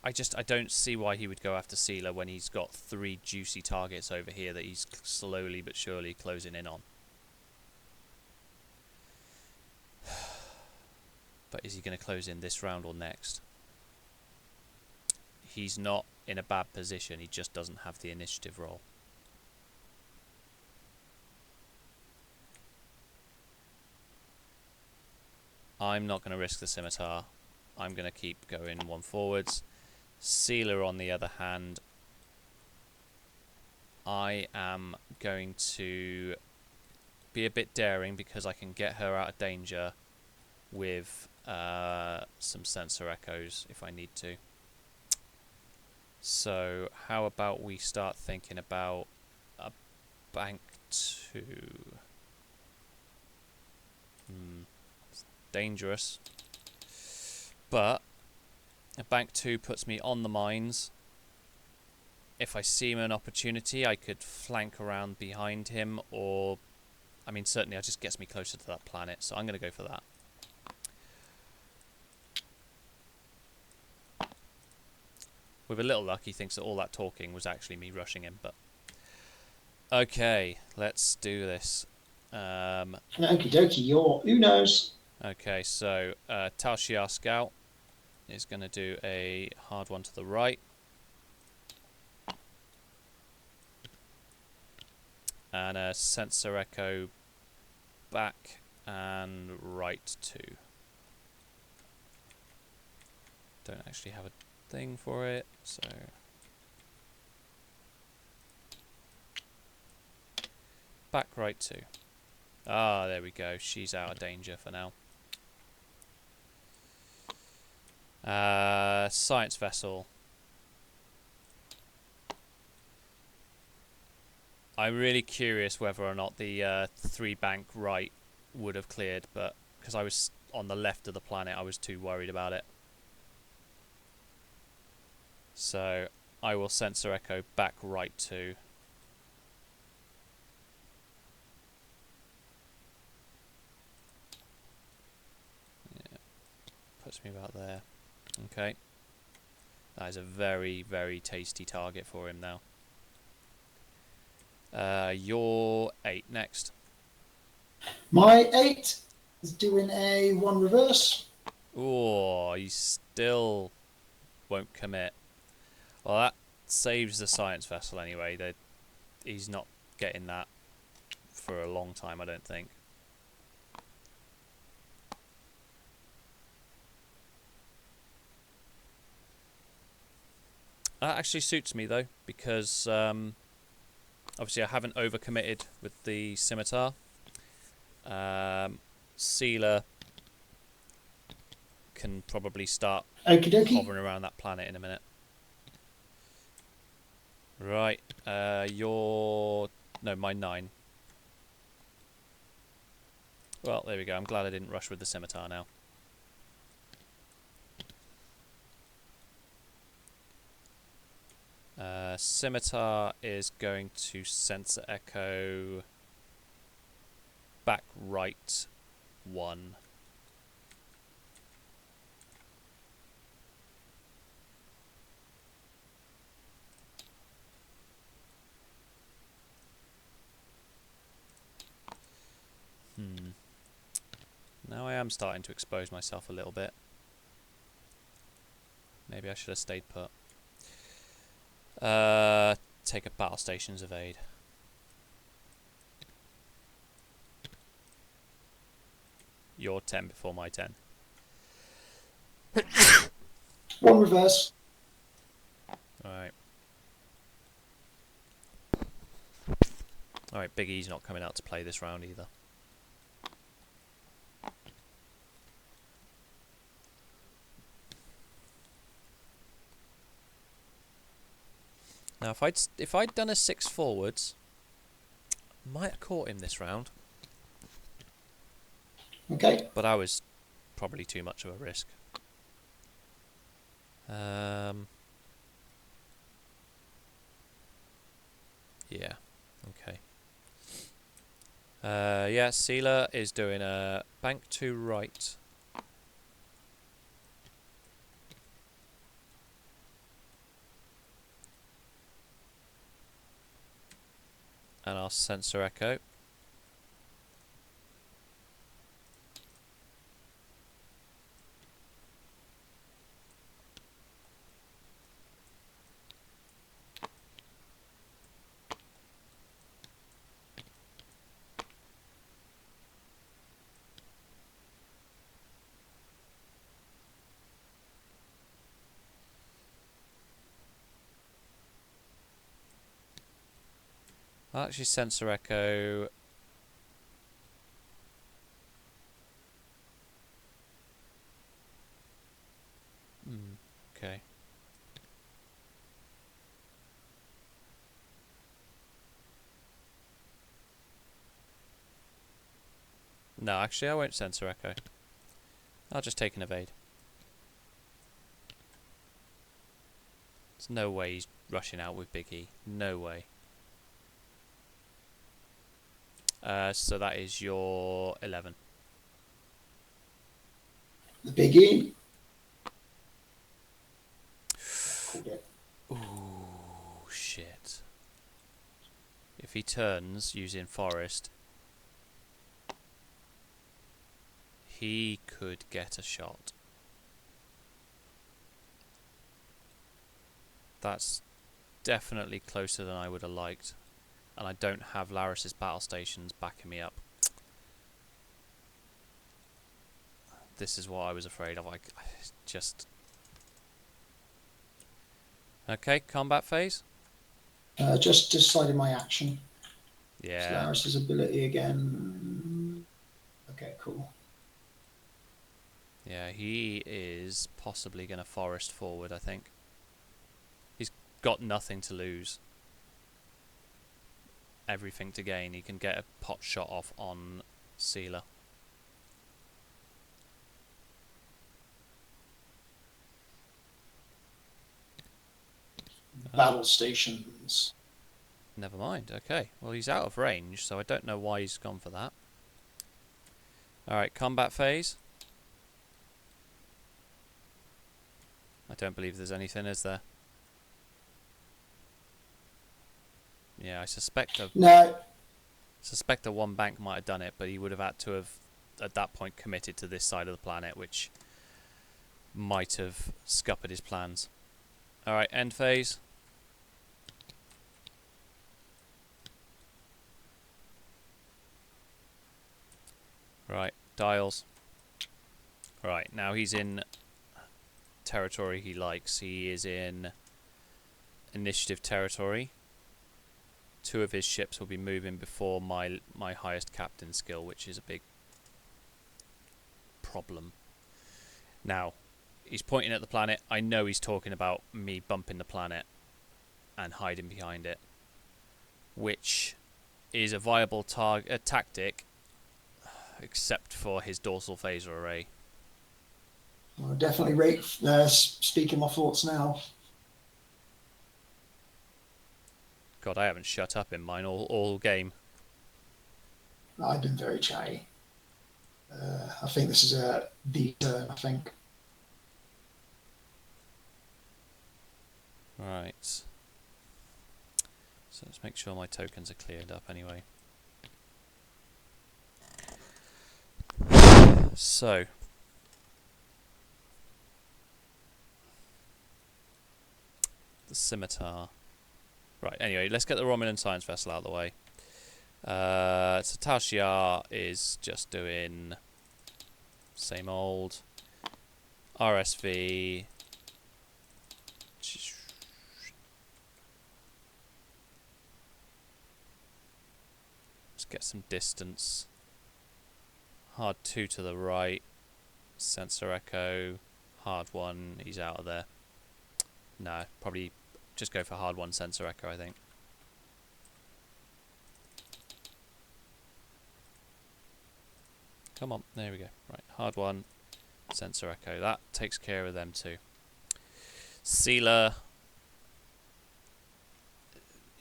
I don't see why he would go after Sealer when he's got 3 juicy targets over here that he's slowly but surely closing in on. But is he going to close in this round or next? He's not in a bad position, he just doesn't have the initiative roll. I'm not going to risk the scimitar. I'm going to keep going 1 forwards. Sealer, on the other hand, I am going to be a bit daring because I can get her out of danger with some sensor echoes if I need to. So how about we start thinking about a bank 2? It's dangerous, but a bank 2 puts me on the mines. If I see an opportunity, I could flank around behind him, or I mean certainly it just gets me closer to that planet, so I'm going to go for that. With a little luck, he thinks that all that talking was actually me rushing him, but... Okay, let's do this. Okie dokie, you're Unos. Okay, so Tao Xia Scout is going to do a hard one to the right. And a sensor echo back and right 2. Don't actually have a thing for it, so back right 2. Ah, there we go. She's out of danger for now. Science vessel. I'm really curious whether or not the 3 bank right would have cleared, but because I was on the left of the planet, I was too worried about it. So I will sensor echo back right 2. Yeah, puts me about there. Okay. That is a very, very tasty target for him now. Your 8 next. My 8 is doing a 1 reverse. Oh, he still won't commit. Well, that saves the science vessel anyway. He's not getting that for a long time, I don't think. That actually suits me though, because obviously I haven't overcommitted with the scimitar. Sealer can probably start hovering around that planet in a minute. Right, my 9. Well, there we go. I'm glad I didn't rush with the scimitar now. Scimitar is going to sensor echo back right 1. Now I am starting to expose myself a little bit. Maybe I should have stayed put. Take a battle stations evade. Your 10 before my 10. One reverse. Alright. Alright, Big E's not coming out to play this round either. Now, if I'd done a 6 forwards, might have caught him this round. Okay. But I was probably too much of a risk. Yeah. Okay. Yeah, Sealer is doing a bank to right. And our sensor echo. Actually, sensor echo. Okay. No, actually, I won't sensor echo. I'll just take an evade. There's no way he's rushing out with Big E. No way. So that is your 11. The Big E. Called it. Ooh, shit. If he turns using Forest, he could get a shot. That's definitely closer than I would have liked. And I don't have Laris's battle stations backing me up. This is what I was afraid of. I just... Okay, combat phase. Just decided my action. Yeah. Laris's ability again. Okay, cool. Yeah, he is possibly going to Forest forward, I think. He's got nothing to lose. Everything to gain. He can get a pot shot off on Sealer. Battle stations. Never mind. Okay. Well, he's out of range, so I don't know why he's gone for that. Alright, combat phase. I don't believe there's anything, is there? Yeah, I suspect a one bank might have done it, but he would have had to have, at that point, committed to this side of the planet, which might have scuppered his plans. Alright, end phase. Right, dials. Right, now he's in territory he likes. He is in initiative territory. 2 of his ships will be moving before my highest captain skill, which is a big problem. Now, he's pointing at the planet. I know he's talking about me bumping the planet and hiding behind it, which is a viable tactic, except for his dorsal phaser array. I'll definitely rate speaking my thoughts now. God, I haven't shut up in mine all game. I've been very chatty. I think this is a B turn, I think. Right. So let's make sure my tokens are cleared up anyway. So, the scimitar. Right, anyway, let's get the Romulan science vessel out of the way. So Tal Shiar is just doing same old RSV. Let's get some distance. Hard 2 to the right. Sensor echo. Hard 1. He's out of there. No, probably just go for hard 1 sensor echo, I think. Come on, there we go. Right, hard 1 sensor echo. That takes care of them too. Sealer.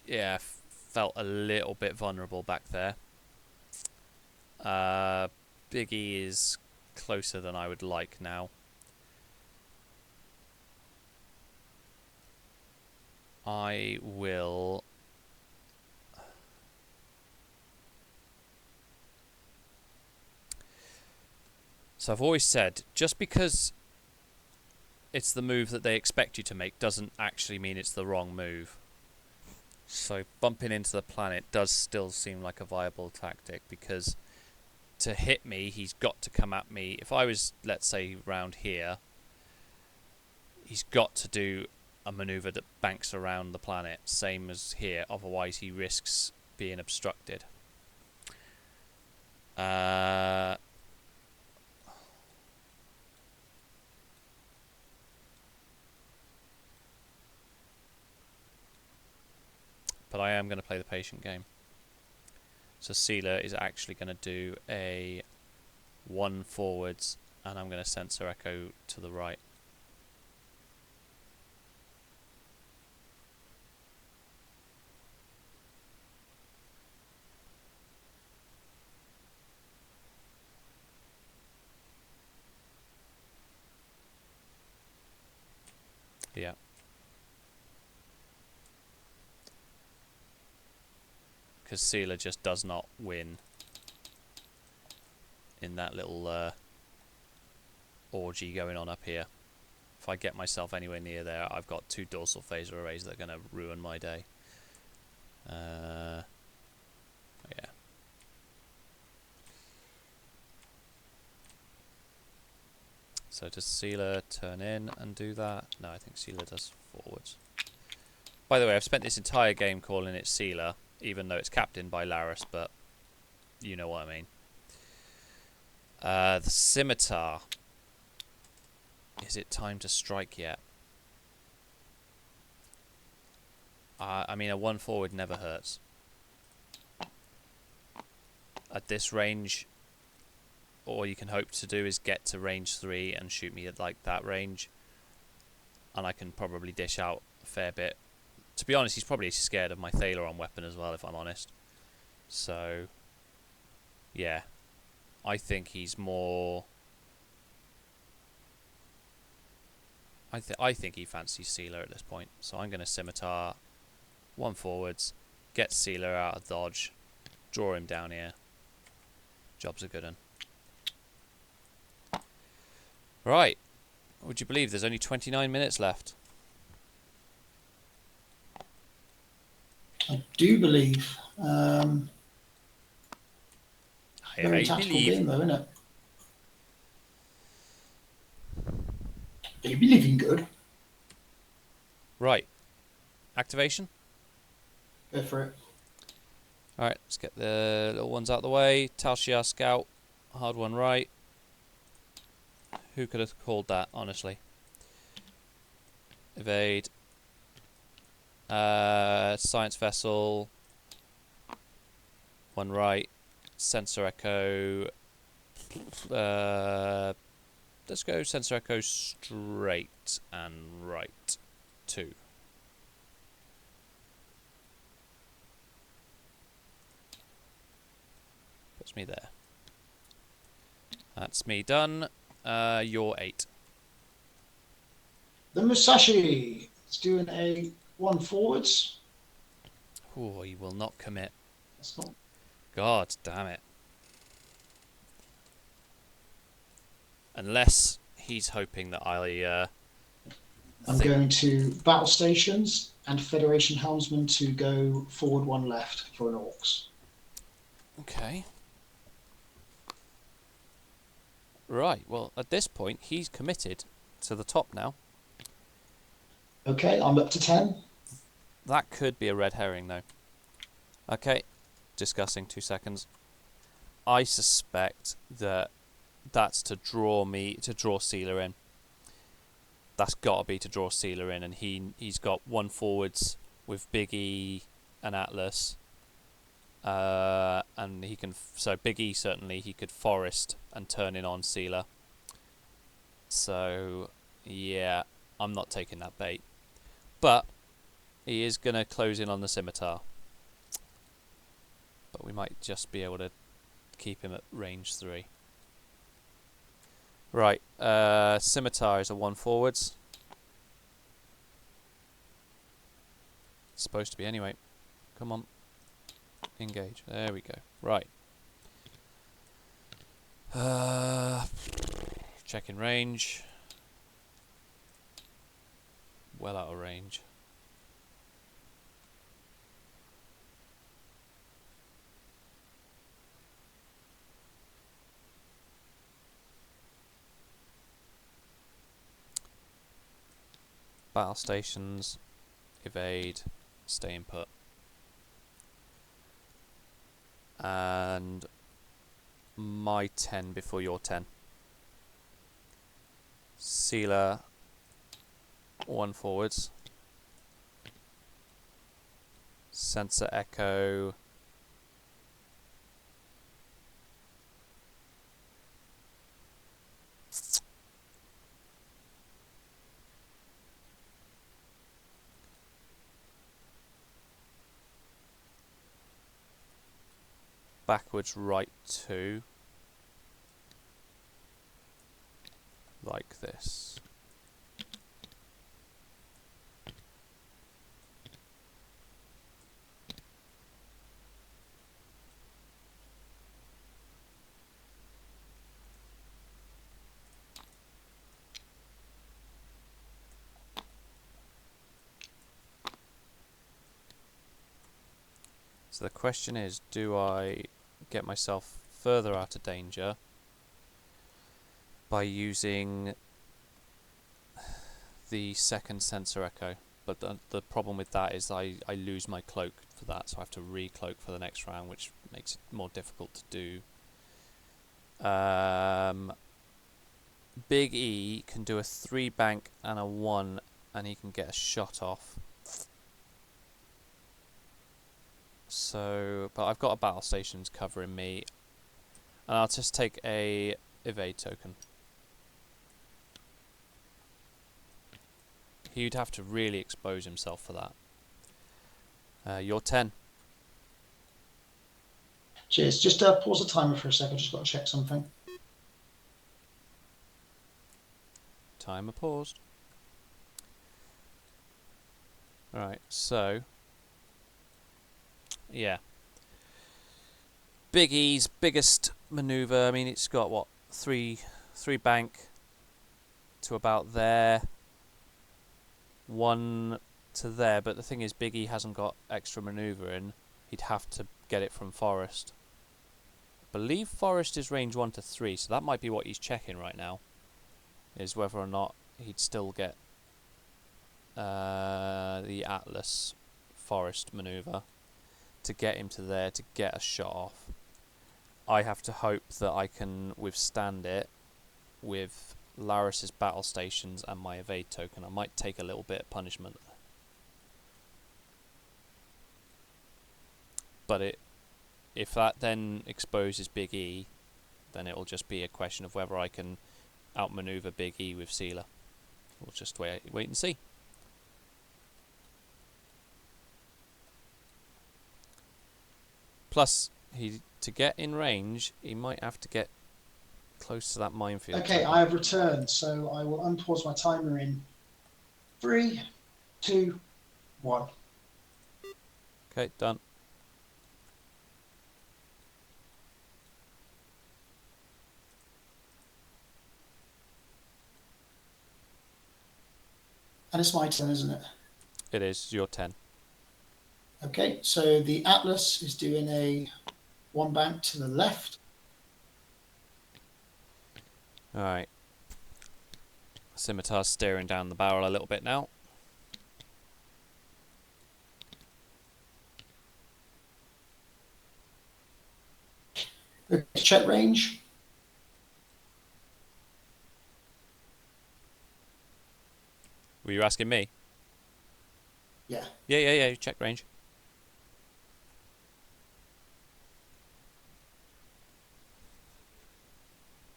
Yeah, felt a little bit vulnerable back there. Biggie is closer than I would like now. I will... So I've always said, just because it's the move that they expect you to make doesn't actually mean it's the wrong move. So bumping into the planet does still seem like a viable tactic, because to hit me, he's got to come at me. If I was, let's say, round here, he's got to do a maneuver that banks around the planet, same as here, otherwise he risks being obstructed. But I am going to play the patient game. So Sealer is actually going to do a 1 forwards, and I'm going to sensor echo to the right. Yeah. Because Sealer just does not win in that little orgy going on up here. If I get myself anywhere near there, I've got 2 dorsal phaser arrays that are going to ruin my day. Yeah. So does Sealer turn in and do that? No, I think Sealer does forwards. By the way, I've spent this entire game calling it Sealer, even though it's captained by Laris, but you know what I mean. The scimitar. Is it time to strike yet? I mean, a 1 forward never hurts. At this range, all you can hope to do is get to range 3 and shoot me at like that range, and I can probably dish out a fair bit. To be honest, he's probably scared of my Thaleron weapon as well, if I'm honest. So, yeah. I think he's more... I think he fancies Sealer at this point. So I'm going to scimitar, 1 forwards, get Sealer out of dodge, draw him down here. Job's a good one. Right. Would you believe there's only 29 minutes left? I do believe. I Very tactical believe. game, though, isn't it? Are you believing good? Right. Activation? Go for it. Alright, let's get the little ones out of the way. Tal Shiar Scout. Hard 1 right. Who could have called that, honestly? Evade. Science vessel. 1 right. Sensor echo. Let's go sensor echo straight and right. 2. Puts me there. That's me done. You're 8. The Musashi is doing a 1 forwards. Oh, he will not commit. That's not. God damn it. Unless he's hoping that I I'm going to battle stations and Federation helmsman to go forward one left for an orcs. Okay. Right, well, at this point, he's committed to the top now. Okay, I'm up to 10. That could be a red herring, though. Okay, discussing 2 seconds. I suspect that that's to draw Sealer in. That's got to be to draw Sealer in, and he's got one forwards with Big E and Atlas. And he can, so Big E certainly he could forest and turn in on Sealer. So yeah, I'm not taking that bait, but he is gonna close in on the scimitar. But we might just be able to keep him at range 3. Right, scimitar is a 1 forwards. It's supposed to be anyway. Come on. Engage. There we go. Right. Checking range. Well out of range. Battle stations. Evade. Stay in put. And my 10 before your 10. Sealer 1 forwards. Sensor echo. Backwards right 2. Like this. So the question is, do I get myself further out of danger by using the second sensor echo? But the problem with that is I lose my cloak for that, so I have to re-cloak for the next round, which makes it more difficult to do. Big E can do a 3 bank and a 1, and he can get a shot off. So, but I've got a battle stations covering me, and I'll just take a evade token. He'd have to really expose himself for that. You're 10. Cheers. Just pause the timer for a sec. I just got to check something. Timer paused. Alright, so yeah. Big E's biggest manoeuvre, I mean, it's got what, 3 bank to about there, 1 to there, but the thing is Big E hasn't got extra manoeuvre in. He'd have to get it from forest. I believe forest is range 1 to 3, so that might be what he's checking right now, is whether or not he'd still get the Atlas forest manoeuvre to get him to there to get a shot off. I have to hope that I can withstand it with Laris's battle stations and my evade token. I might take a little bit of punishment, but if that then exposes Big E, then it'll just be a question of whether I can outmaneuver Big E with Sealer. We'll just wait and see. Plus, to get in range, he might have to get close to that minefield. Okay, I have returned, so I will unpause my timer in 3, 2, 1. Okay, done. And it's my turn, isn't it? It is your 10. Okay, so the Atlas is doing a 1 bank to the left. Alright. Scimitar's steering down the barrel a little bit now. Check range. Were you asking me? Yeah. Yeah. Check range.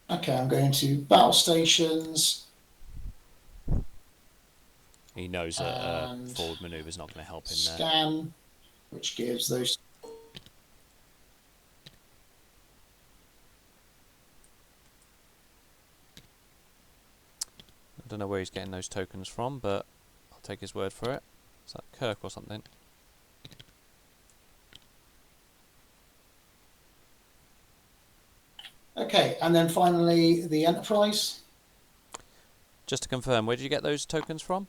Okay, I'm going to battle stations. He knows that forward manoeuvre's not going to help him there. Scan, which gives those. I don't know where he's getting those tokens from, but I'll take his word for it. Is that Kirk or something? Okay, and then finally the Enterprise. Just to confirm, where did you get those tokens from?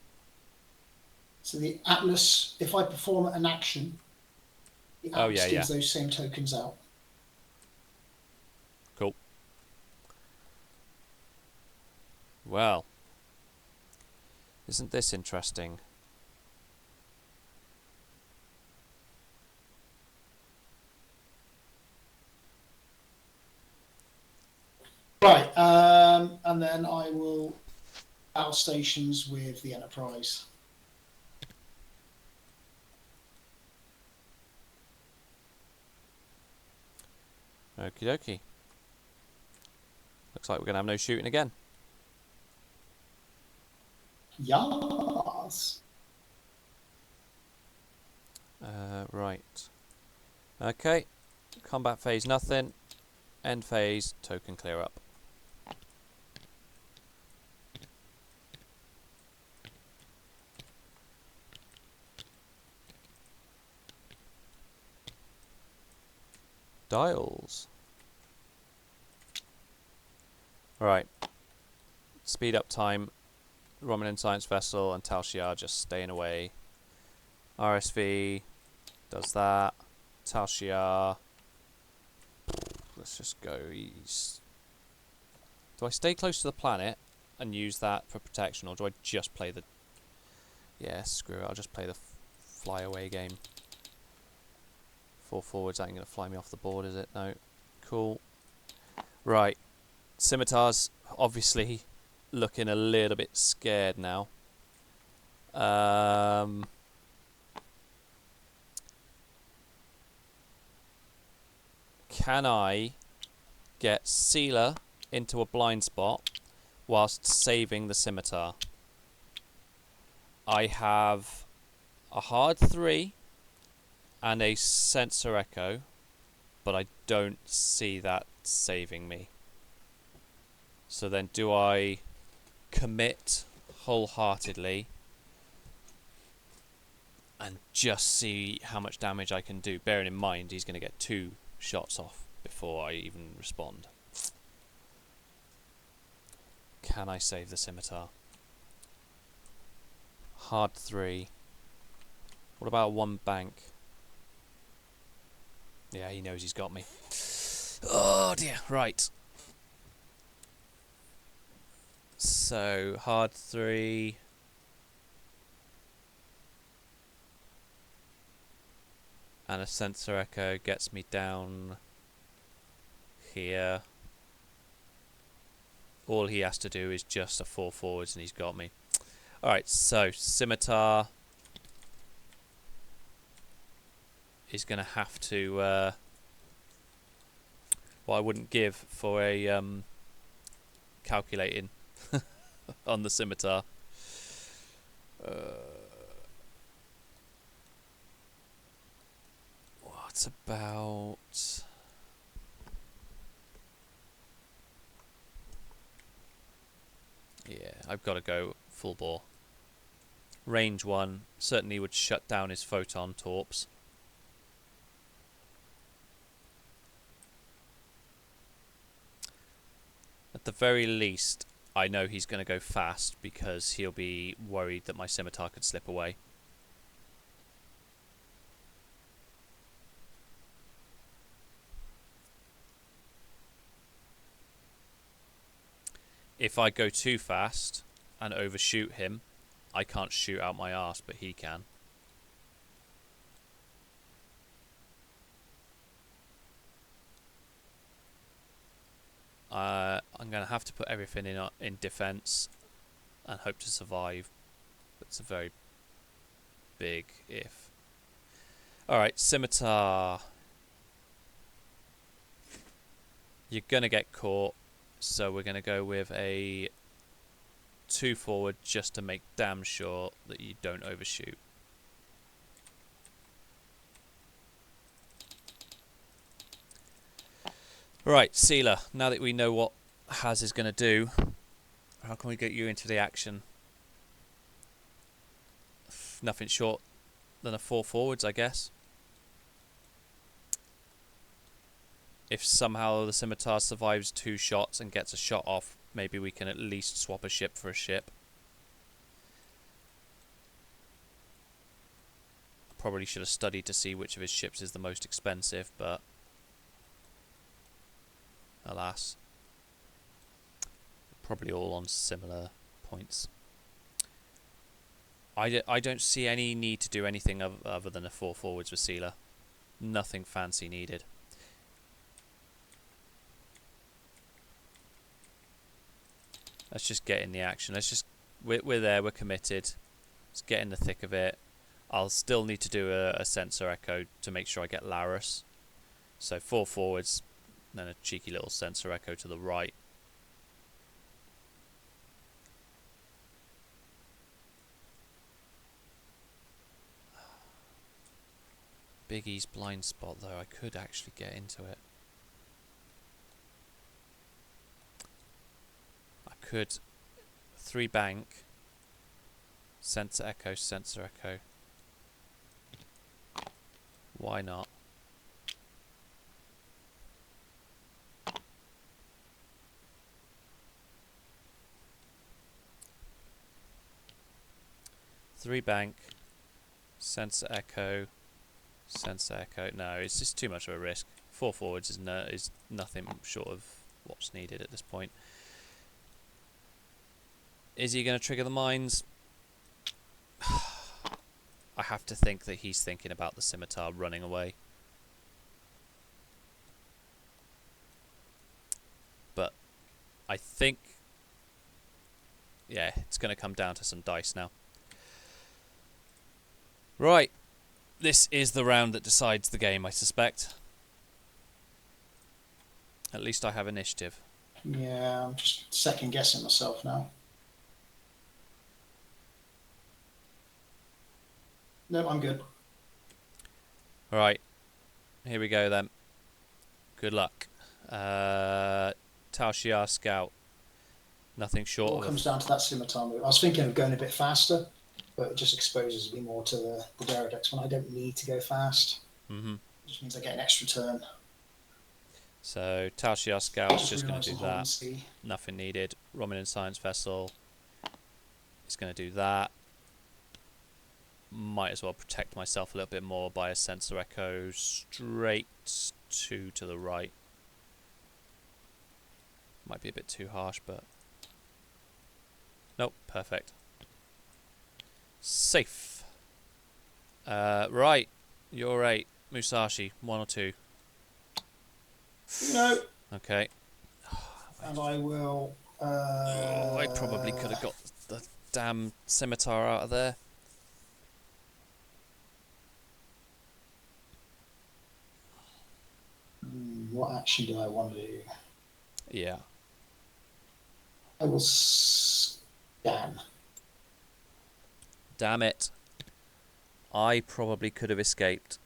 So the Atlas, if I perform an action, the Atlas gives those same tokens out. Cool. Well, isn't this interesting? Right, and then I will battle stations with the Enterprise. Okie dokie. Looks like we're going to have no shooting again. Yes. Right. Okay. Combat phase, nothing. End phase, token clear up. Dials. Right. Speed up time. Romulan Science Vessel and Tal Shiar just staying away. RSV does that. Tal Shiar. Let's just go east. Do I stay close to the planet and use that for protection, or do I just play the... Yeah, screw it, I'll just play the fly away game. 4 forwards, that ain't going to fly me off the board, is it? No. Cool. Right. Scimitar's obviously looking a little bit scared now. Can I get Sealer into a blind spot whilst saving the Scimitar? I have a hard 3 and a sensor echo, but I don't see that saving me. So then do I commit wholeheartedly and just see how much damage I can do, bearing in mind he's going to get 2 shots off before I even respond? Can I save the Scimitar? Hard 3. What about 1 bank? Yeah, he knows he's got me. Oh dear, right. So, hard 3. And a sensor echo gets me down here. All he has to do is just a 4 forwards and he's got me. Alright, so Scimitar is going to have to... what I wouldn't give for a calculating on the Scimitar. What about... Yeah, I've got to go full bore. Range 1 certainly would shut down his photon torps. At the very least, I know he's going to go fast because he'll be worried that my scimitar could slip away. If I go too fast and overshoot him, I can't shoot out my arse, but he can. I'm going to have to put everything in defense and hope to survive. But it's a very big if. Alright, scimitar. You're going to get caught, so we're going to go with a 2 forward just to make damn sure that you don't overshoot. Right, Sealer, now that we know what Haz is going to do, how can we get you into the action? Nothing short than a 4 forwards, I guess. If somehow the scimitar survives 2 shots and gets a shot off, maybe we can at least swap a ship for a ship. Probably should have studied to see which of his ships is the most expensive, but alas. Probably all on similar points. I don't see any need to do anything other than a 4 forwards with Sealer. Nothing fancy needed. Let's just get in the action. We're there, we're committed. Let's get in the thick of it. I'll still need to do a sensor echo to make sure I get Laris. So 4 forwards, then a cheeky little sensor echo to the right. Biggie's blind spot though, I could actually get into it. I could 3 bank, sensor echo, sensor echo. Why not? Three bank, sensor echo, sensor echo. No, it's just too much of a risk. 4 forwards is nothing short of what's needed at this point. Is he going to trigger the mines? I have to think that he's thinking about the scimitar running away. But I think, yeah, it's going to come down to some dice now. Right, this is the round that decides the game, I suspect. At least I have initiative. Yeah, I'm just second guessing myself now. No, I'm good. Alright, here we go then. Good luck. Tao Shiar Scout. Nothing short All of... comes down to that scimitar move. I was thinking of going a bit faster, but it just exposes me more to the Deradex when I don't need to go fast. Mm-hmm. It just means I get an extra turn. So Tao Shiar Scout's just going to do realised I'm holding that. C. Nothing needed. Romulan Science Vessel is going to do that. Might as well protect myself a little bit more by a sensor echo straight 2 to the right. Might be a bit too harsh, but... Nope, perfect. Safe. Right, you're 8. Musashi, 1 or 2? No. Okay. And I will... Oh, I probably could have got the damn scimitar out of there. What action do I want to do? Yeah. I will scan. Damn it. I probably could have escaped.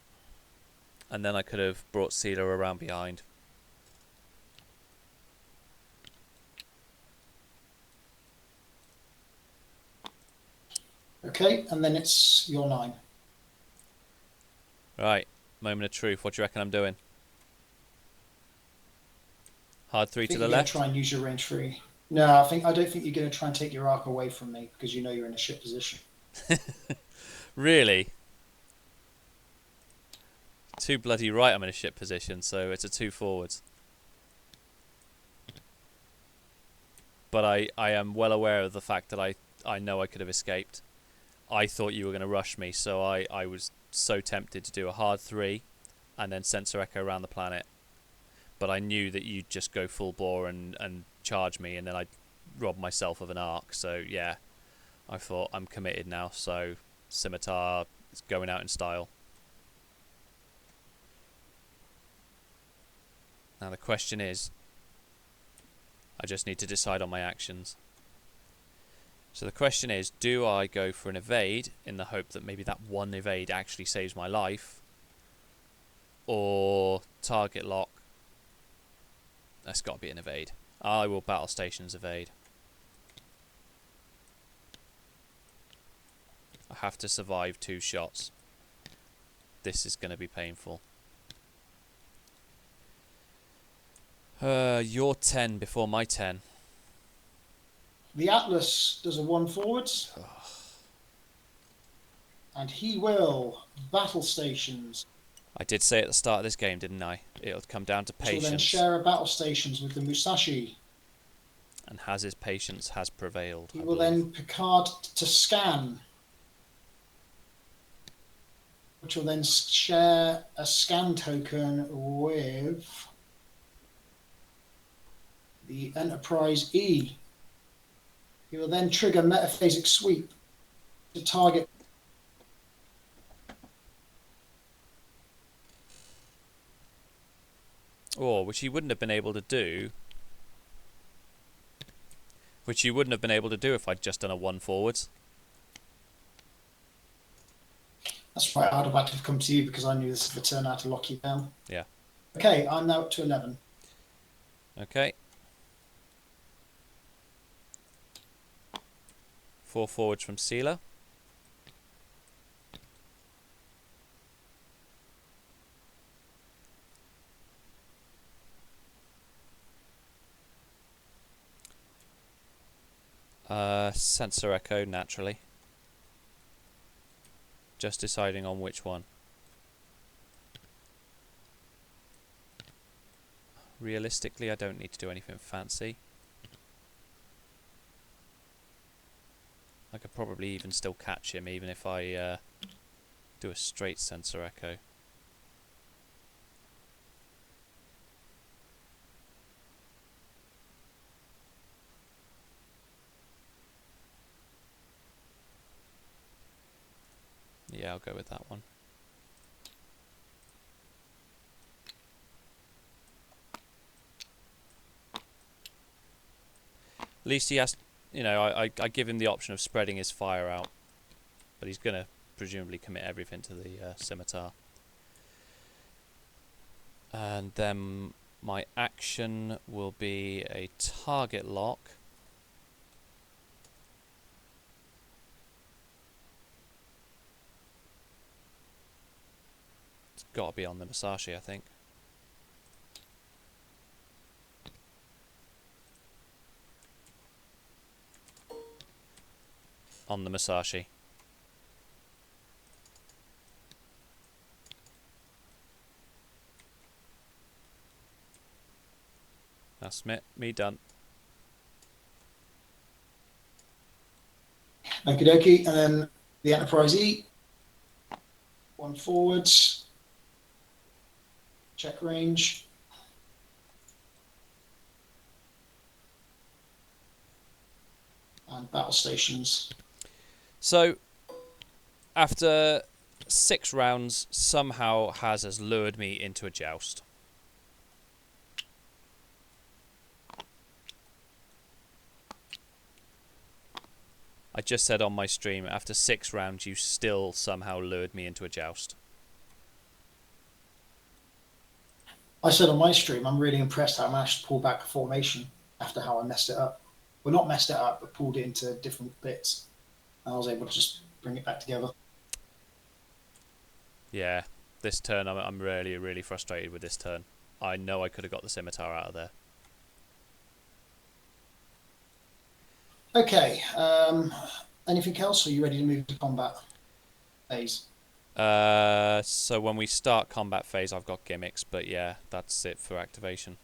And then I could have brought Sealer around behind. Okay, and then it's your 9. Right. Moment of truth. What do you reckon I'm doing? Hard 3 to the You're left? try and use your range 3. No, I don't think you're going to try and take your arc away from me because you know you're in a shit position. Really? Too bloody right I'm in a shit position, so it's a 2 forwards. But I am well aware of the fact that I know I could have escaped. I thought you were going to rush me, so I was so tempted to do a hard 3 and then Sensor Echo around the planet. But I knew that you'd just go full bore and charge me, and then I'd rob myself of an arc. So yeah, I thought I'm committed now, so Scimitar is going out in style. Now the question is, I just need to decide on my actions. So the question is, do I go for an evade in the hope that maybe that one evade actually saves my life? Or target lock? That's got to be an evade. I will battle stations evade. I have to survive 2 shots. This is going to be painful. Your 10 before my 10. The Atlas does a 1 forwards. And he will battle stations. I did say at the start of this game, didn't I? It'll come down to patience. Will then share a battle stations with the Musashi. And has his patience has prevailed. He will then Picard to scan, which will then share a scan token with the Enterprise E. He will then trigger metaphasic sweep to target. Or, which he wouldn't have been able to do. Which you wouldn't have been able to do if I'd just done a 1 forwards. That's right, I'd have had to come to you because I knew this would turn out to lock you down. Yeah. Okay, I'm now up to 11. Okay. 4 forwards from Sealer. Sensor Echo, naturally. Just deciding on which one. Realistically, I don't need to do anything fancy. I could probably even still catch him, even if I do a straight Sensor Echo. Yeah, I'll go with that one. At least he has, you know, I give him the option of spreading his fire out, but he's going to presumably commit everything to the Scimitar. And then my action will be a target lock. It's got to be on the Musashi, I think. On the Musashi. That's me done. Okie dokie, and then the Enterprise E. 1 forwards. Check range. And battle stations. So, after 6 rounds, somehow has lured me into a joust. I just said on my stream, after 6 rounds, you still somehow lured me into a joust. I said on my stream, I'm really impressed how I managed to pull back a formation after how I messed it up. Well, not messed it up, but pulled it into different bits. And I was able to just bring it back together. Yeah, this turn, I'm really, really frustrated with this turn. I know I could have got the Scimitar out of there. Okay. Anything else? Or are you ready to move to combat phase? So when we start combat phase, I've got gimmicks, but yeah, that's it for activation.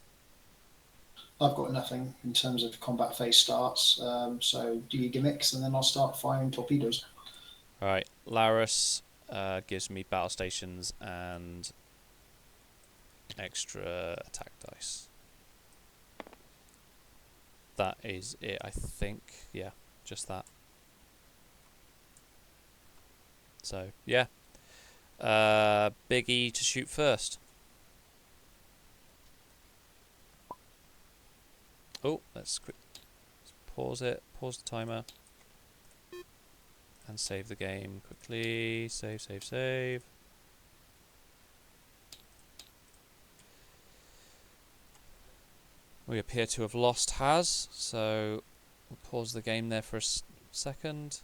I've got nothing in terms of combat phase starts. So do your gimmicks, and then I'll start firing torpedoes. All right, Laris gives me battle stations and extra attack dice. That is it, I think. Yeah, just that. So yeah, Big E to shoot first. Oh, let's pause it. Pause the timer. And save the game quickly. Save, save, save. We appear to have lost Haz, so we'll pause the game there for a second.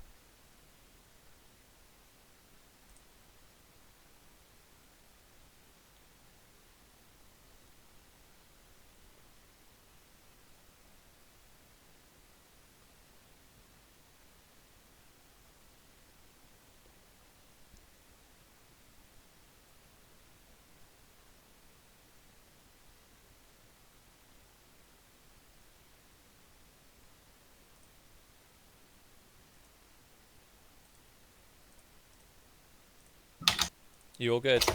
You all good?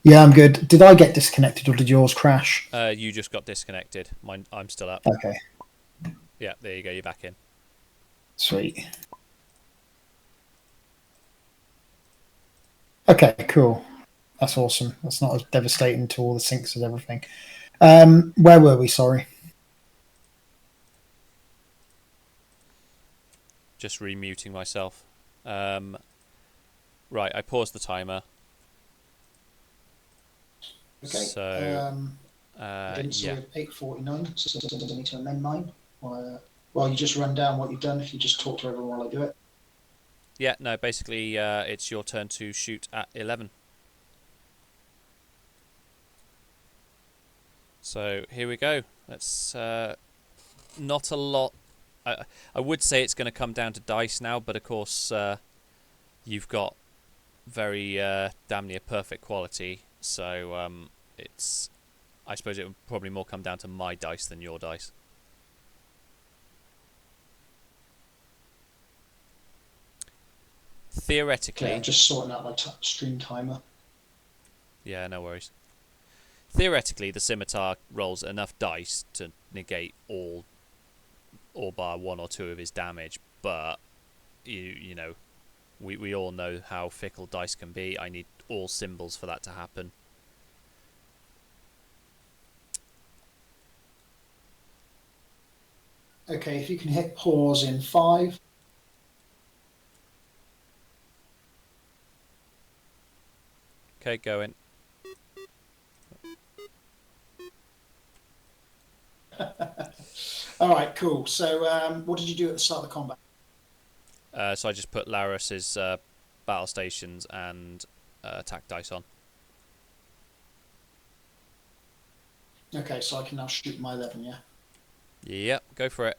Yeah, I'm good. Did I get disconnected, or did yours crash? You just got disconnected. I'm still up. Okay. Yeah, there you go. You're back in. Sweet. Okay, cool. That's awesome. That's not as devastating to all the sinks as everything. Where were we? Sorry. Just remuting myself. Right, I paused the timer. Okay. So, Again, so yeah. we have 8:49. So I need to amend mine. Well, you just run down what you've done. If you just talk to everyone while I do it. Yeah, no, basically, it's your turn to shoot at 11. So, here we go. That's not a lot. I would say it's going to come down to dice now, but of course, you've got very damn near perfect quality. So, it's. I suppose it would probably more come down to my dice than your dice. Theoretically, Okay, I'm just sorting out my stream timer. Yeah, no worries. Theoretically, the scimitar rolls enough dice to negate all bar one or two of his damage, but you know, we all know how fickle dice can be. I need all symbols for that to happen. Okay, if you can hit pause in 5. Okay, going. All right, cool. So, what did you do at the start of the combat? So I just put Laris's battle stations and attack dice on. Okay, so I can now shoot my 11, yeah? Yep, go for it.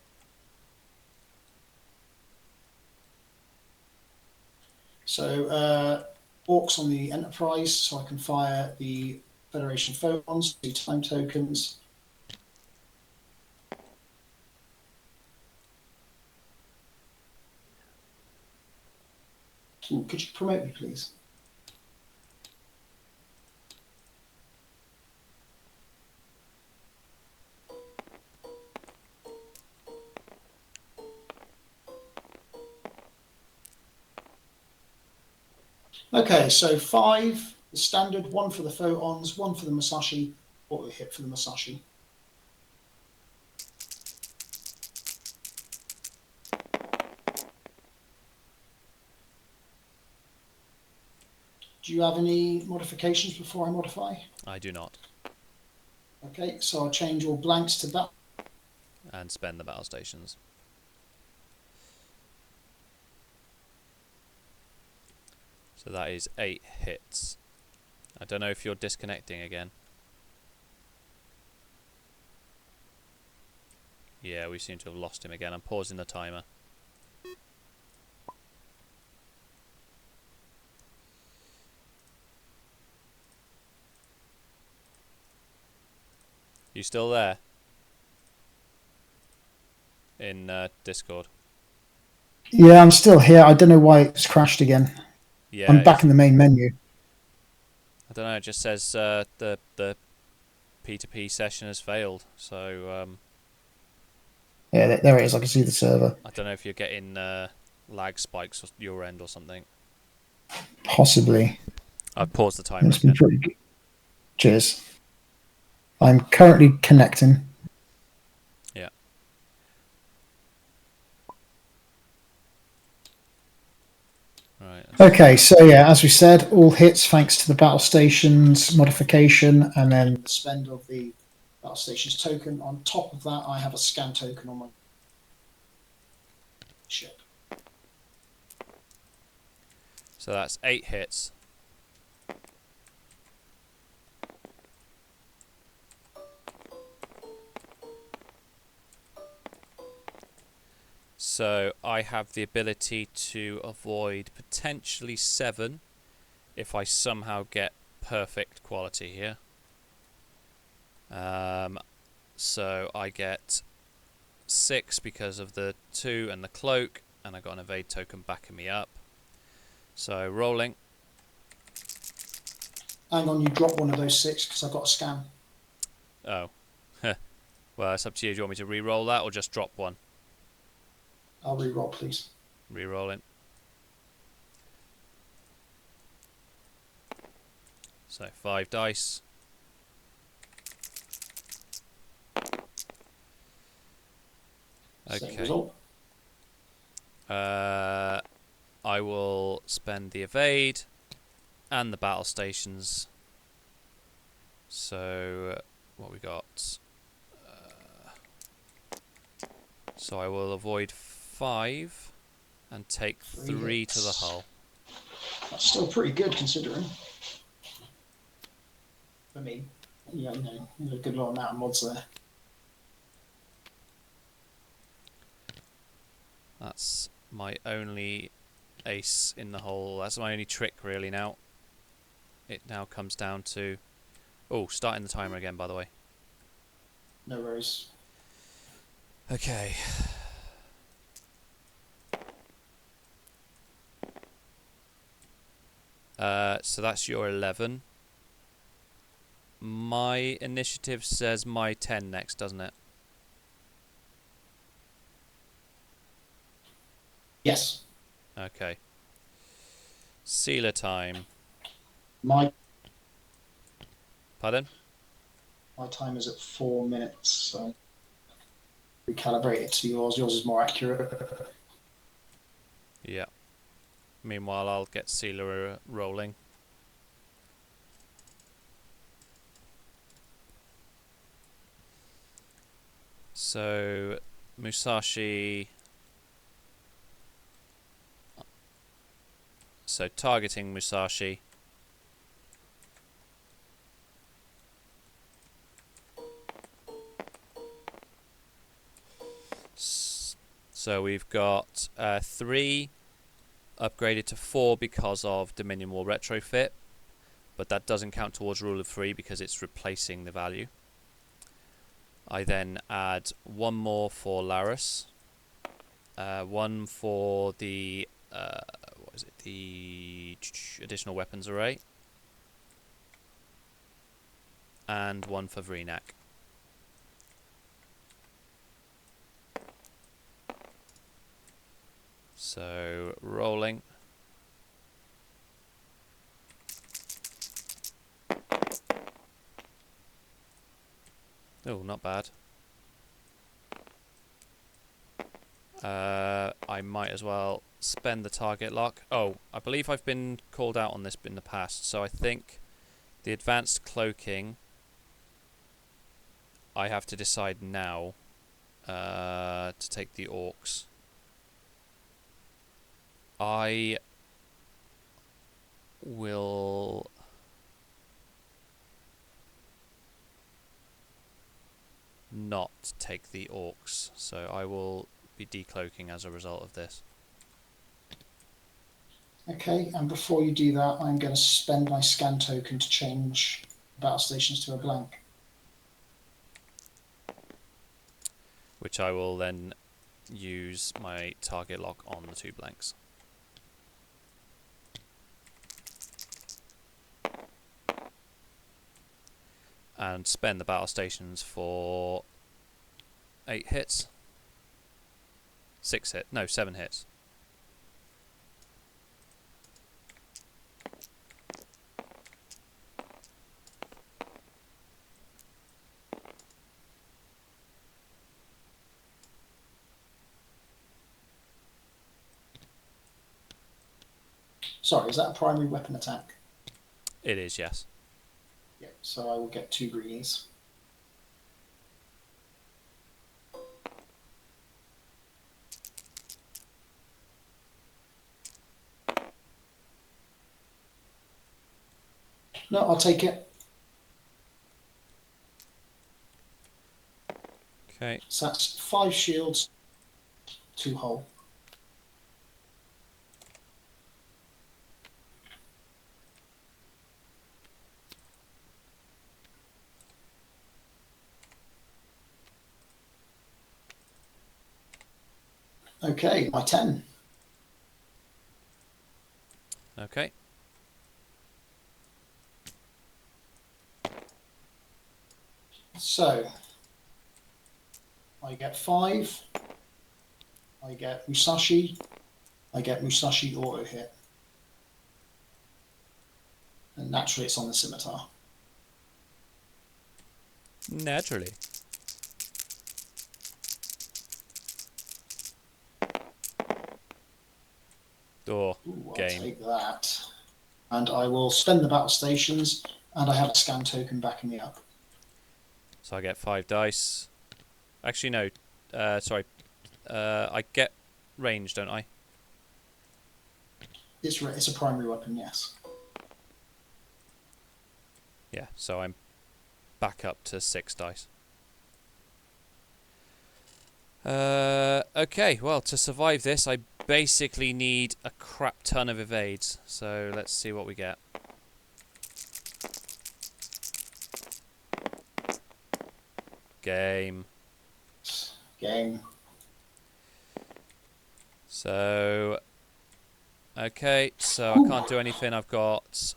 So, orcs on the Enterprise, so I can fire the Federation photons, 2 time tokens. Ooh, could you promote me, please? Okay, so 5, the standard, 1 for the photons, 1 for the Musashi. What we hit for the Musashi? Do you have any modifications before I modify? I do not. Okay, so I'll change all blanks to that. And spend the battle stations. So that is 8 hits. I don't know if you're disconnecting again. Yeah, we seem to have lost him again. I'm pausing the timer. You still there? In Discord? Yeah, I'm still here. I don't know why it's crashed again. Yeah, I'm back in the main menu. I don't know. It just says the P2P session has failed. So Yeah, there it is. I can see the server. I don't know if you're getting lag spikes at your end or something. Possibly. I've paused the timer It's been again. pretty good. Cheers. I'm currently connecting. Yeah. Right. Okay, so yeah, as we said, all hits thanks to the battle stations modification, and then the spend of the battle stations token. On top of that, I have a scan token on my ship. So that's 8 hits. So I have the ability to avoid potentially 7 if I somehow get perfect quality here. So I get 6 because of the 2 and the cloak, and I got an evade token backing me up. So rolling. Hang on, you drop one of those 6 because I've got a scan. Oh. Well, it's up to you. Do you want me to re-roll that or just drop one? I'll re-roll, please. Re-rolling. So 5 dice. Same Okay. result. I will spend the evade and the battle stations. So what we got? So I will avoid 5 and take 3 to the hull. That's still pretty good considering. I mean, yeah, there's a good amount of mods there. That's my only ace in the hole. That's my only trick really now. It now comes down to... Oh, starting the timer again, by the way. No worries. Okay. So that's your 11. My initiative says my 10 next, doesn't it? Yes. Okay. Sealer time. My Pardon? time is at 4 minutes, so recalibrate it to yours. Yours is more accurate. Yeah. Meanwhile, I'll get Sealer rolling. So, Musashi... So, targeting Musashi. So, we've got 3 upgraded to 4 because of Dominion War retrofit. But that doesn't count towards Rule of 3 because it's replacing the value. I then add 1 more for Laris. 1 for the... what is it? The additional weapons array. And 1 for Vreenak. So, rolling. Oh, not bad. I might as well spend the target lock. Oh, I believe I've been called out on this in the past, so I think the advanced cloaking I have to decide now to take the orcs. I will... not take the orcs, so I will be decloaking as a result of this. Okay, and before you do that, I'm going to spend my scan token to change battle stations to a blank. Which I will then use my target lock on the 2 blanks. And spend the battle stations for 8 hits. 6 hits. No, 7 hits. Sorry, is that a primary weapon attack? It is, yes. Yeah, so I will get 2 greenies. No, I'll take it. Okay. So that's 5 shields, 2 hull. Okay, my 10. Okay. So I get 5. I get Musashi. I get Musashi auto hit. And naturally it's on the scimitar. Naturally. Oh, Ooh, game. I'll take that. And I will spend the battle stations, and I have a scan token backing me up. So I get 5 dice. Actually, no. Sorry. I get range, don't I? It's a primary weapon, yes. Yeah, so I'm back up to 6 dice. Okay, well, to survive this, I basically need a crap ton of evades. So let's see what we get. Game. So, okay, so I can't do anything. I've got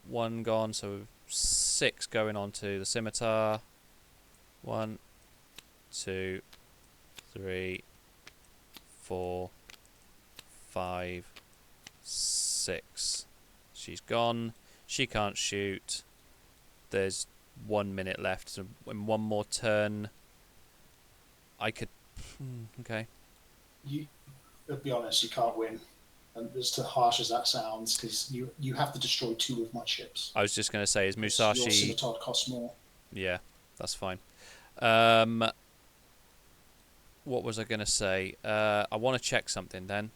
1 gone, so 6 going on to the scimitar. 1, 2, 3, 4, 5, 6. She's gone. She can't shoot. There's 1 minute left. So in 1 more turn, I could. Okay. I'll be honest, you can't win. And as to harsh as that sounds, because you have to destroy 2 of my ships. I was just going to say, is Your Musashi. scimitar costs more. Yeah, that's fine. What was I going to say? I want to check something then.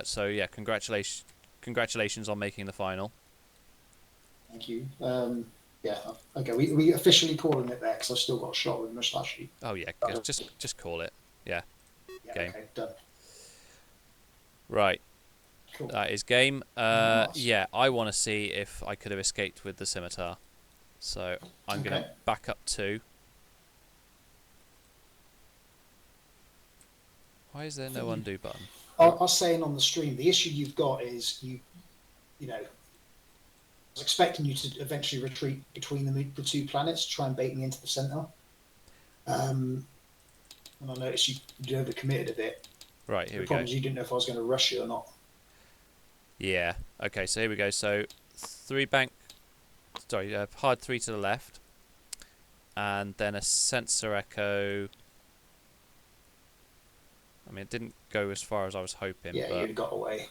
So yeah, congratulations on making the final. Thank you. Yeah, okay. We officially calling it there because I've still got a shot with Musashi. Oh yeah, just call it. Yeah. Game. Okay, done. Right. Cool. That is game. Nice. Yeah, I want to see if I could have escaped with the scimitar. So I'm going to back up 2. Why is there no undo button? I was saying on the stream, the issue you've got is you know, I was expecting you to eventually retreat between the 2 planets to try and bait me into the center. And I noticed you overcommitted a bit. Right, here we go. The problem is you didn't know if I was going to rush you or not. Yeah. Okay, so here we go. So 3 bank. Sorry, hard 3 to the left, and then a sensor echo. I mean, it didn't go as far as I was hoping. Yeah, but you got away.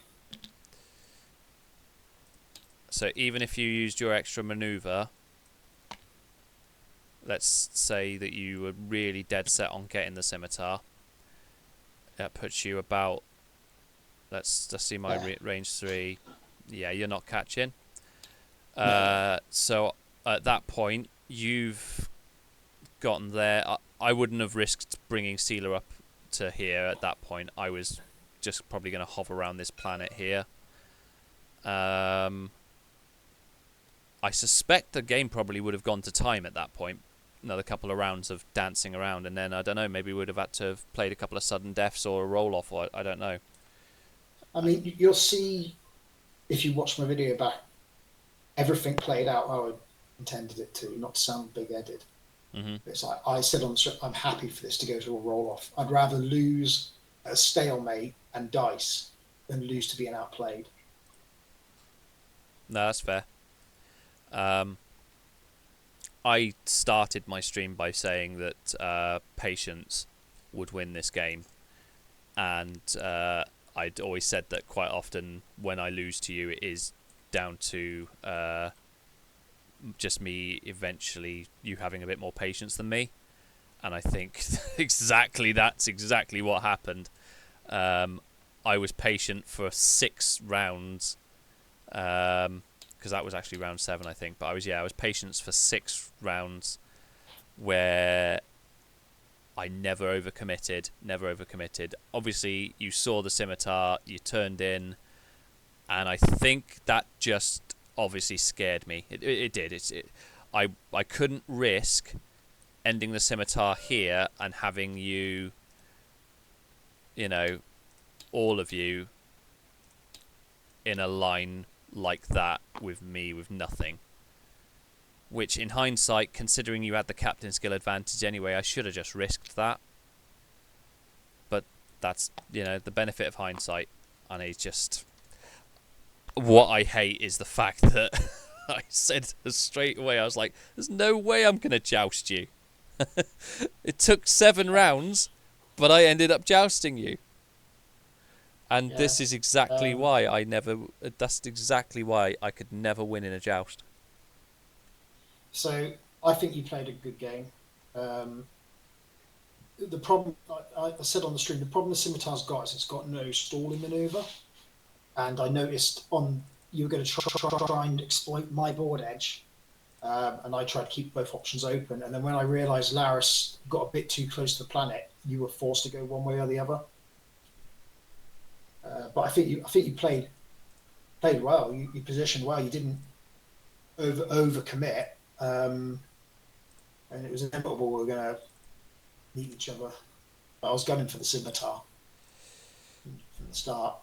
So even if you used your extra maneuver, let's say that you were really dead set on getting the scimitar, that puts you about. Let's see my range 3. Yeah, you're not catching. So at that point, you've gotten there. I wouldn't have risked bringing Sealer up to here at that point. I was just probably going to hover around this planet here. I suspect the game probably would have gone to time at that point. Another couple of rounds of dancing around, and then, I don't know, maybe we would have had to have played a couple of sudden deaths or a roll-off, or I don't know. I mean, you'll see, if you watch my video back, everything played out how I intended it to, not to sound big-headed. Mm-hmm. It's like I said on the strip, I'm happy for this to go to a roll-off. I'd rather lose a stalemate and dice than lose to being outplayed. No, that's fair. I started my stream by saying that Patience would win this game, and I'd always said that quite often when I lose to you, it is down to just me eventually, you having a bit more patience than me, and I think that's exactly what happened. I was patient for 6 rounds, because that was actually round 7, I think. But I was patient for 6 rounds, where I never overcommitted. Obviously, you saw the scimitar, you turned in, and I think that just obviously scared me. It did. I couldn't risk ending the scimitar here and having you, all of you in a line like that with me with nothing. Which, in hindsight, considering you had the captain skill advantage anyway, I should have just risked that. But that's, the benefit of hindsight. And it's just... What I hate is the fact that I said straight away, I was like, there's no way I'm going to joust you. It took 7 rounds, but I ended up jousting you. And this is exactly why that's exactly why I could never win in a joust. So I think you played a good game. The problem, I said on the stream, the problem the Scimitar's got is it's got no stalling maneuver. And I noticed you were going to try and exploit my board edge. And I tried to keep both options open. And then when I realised Laris got a bit too close to the planet, you were forced to go one way or the other. But I think you played well. You positioned well. You didn't over commit, and it was inevitable we were going to meet each other. But I was gunning for the scimitar from the start.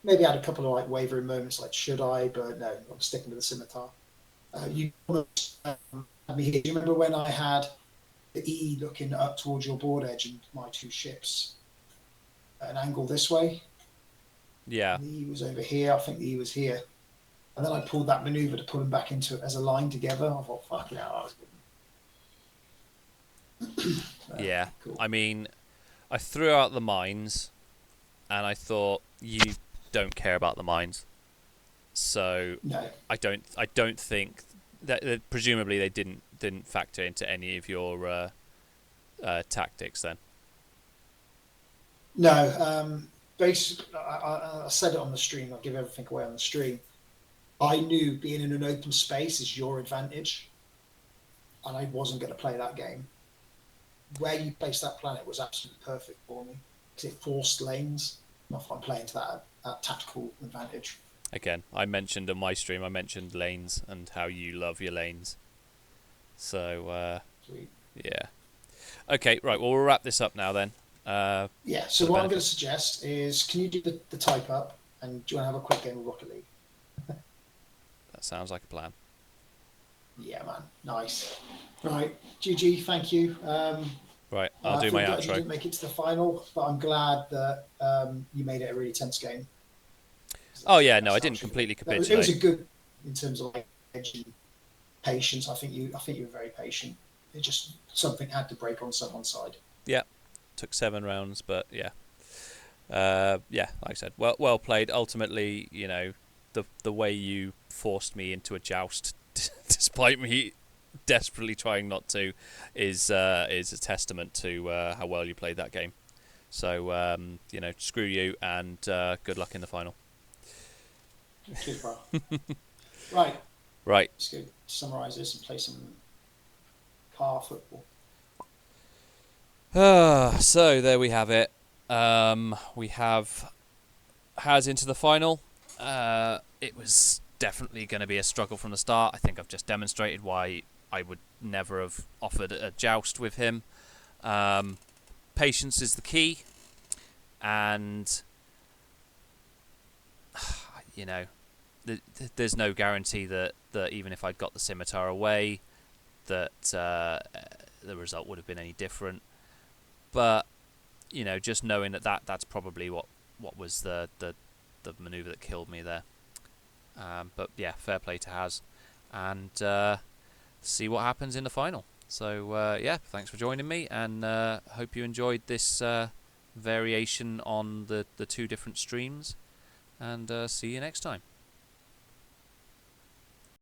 Maybe I had a couple of wavering moments, like should I? But no, I'm sticking with the scimitar. You almost had me here. Do you remember when I had the E looking up towards your board edge and my 2 ships at an angle this way? Yeah. The E was over here. I think the E was here. And then I pulled that maneuver to pull them back into it as a line together. I thought, fuck yeah, that was good. Yeah. Cool. I mean, I threw out the mines, and I thought, you don't care about the mines. So no. I don't think that presumably they didn't factor into any of your tactics then. No. Basically, I said it on the stream. I'll give everything away on the stream. I knew being in an open space is your advantage, and I wasn't going to play that game. Where you placed that planet was absolutely perfect for me because it forced lanes. Not I'm playing to that tactical advantage. Again, I mentioned on my stream, lanes and how you love your lanes. So, Sweet. yeah. Okay, right, well, we'll wrap this up now then. Yeah, so what I'm going to suggest is, can you do the type up, and do you want to have a quick game of Rocket League? That sounds like a plan. Yeah, man. Nice. Right, GG, thank you. Right, I'll do my outro. You didn't make it to the final, but I'm glad that you made it a really tense game. Oh yeah, no, I didn't completely capitulate. It was a good, in terms of edge and patience. I think you were very patient. It just something had to break on someone's side. Yeah, took 7 rounds, but yeah, like I said, well played. Ultimately, the way you forced me into a joust, despite me desperately trying not to, is a testament to how well you played that game. So screw you, and good luck in the final. Cheers, bro. Right. Let's go summarise this and play some car football. So there we have it. We have Has into the final. It was definitely going to be a struggle from the start. I think I've just demonstrated why I would never have offered a joust with him. Patience is the key, and you know, there's no guarantee that even if I'd got the scimitar away, that the result would have been any different. But you know, just knowing that's probably what was the manoeuvre that killed me there. But yeah, fair play to Has, and see what happens in the final. So yeah, thanks for joining me, and hope you enjoyed this variation on the two different streams, and see you next time.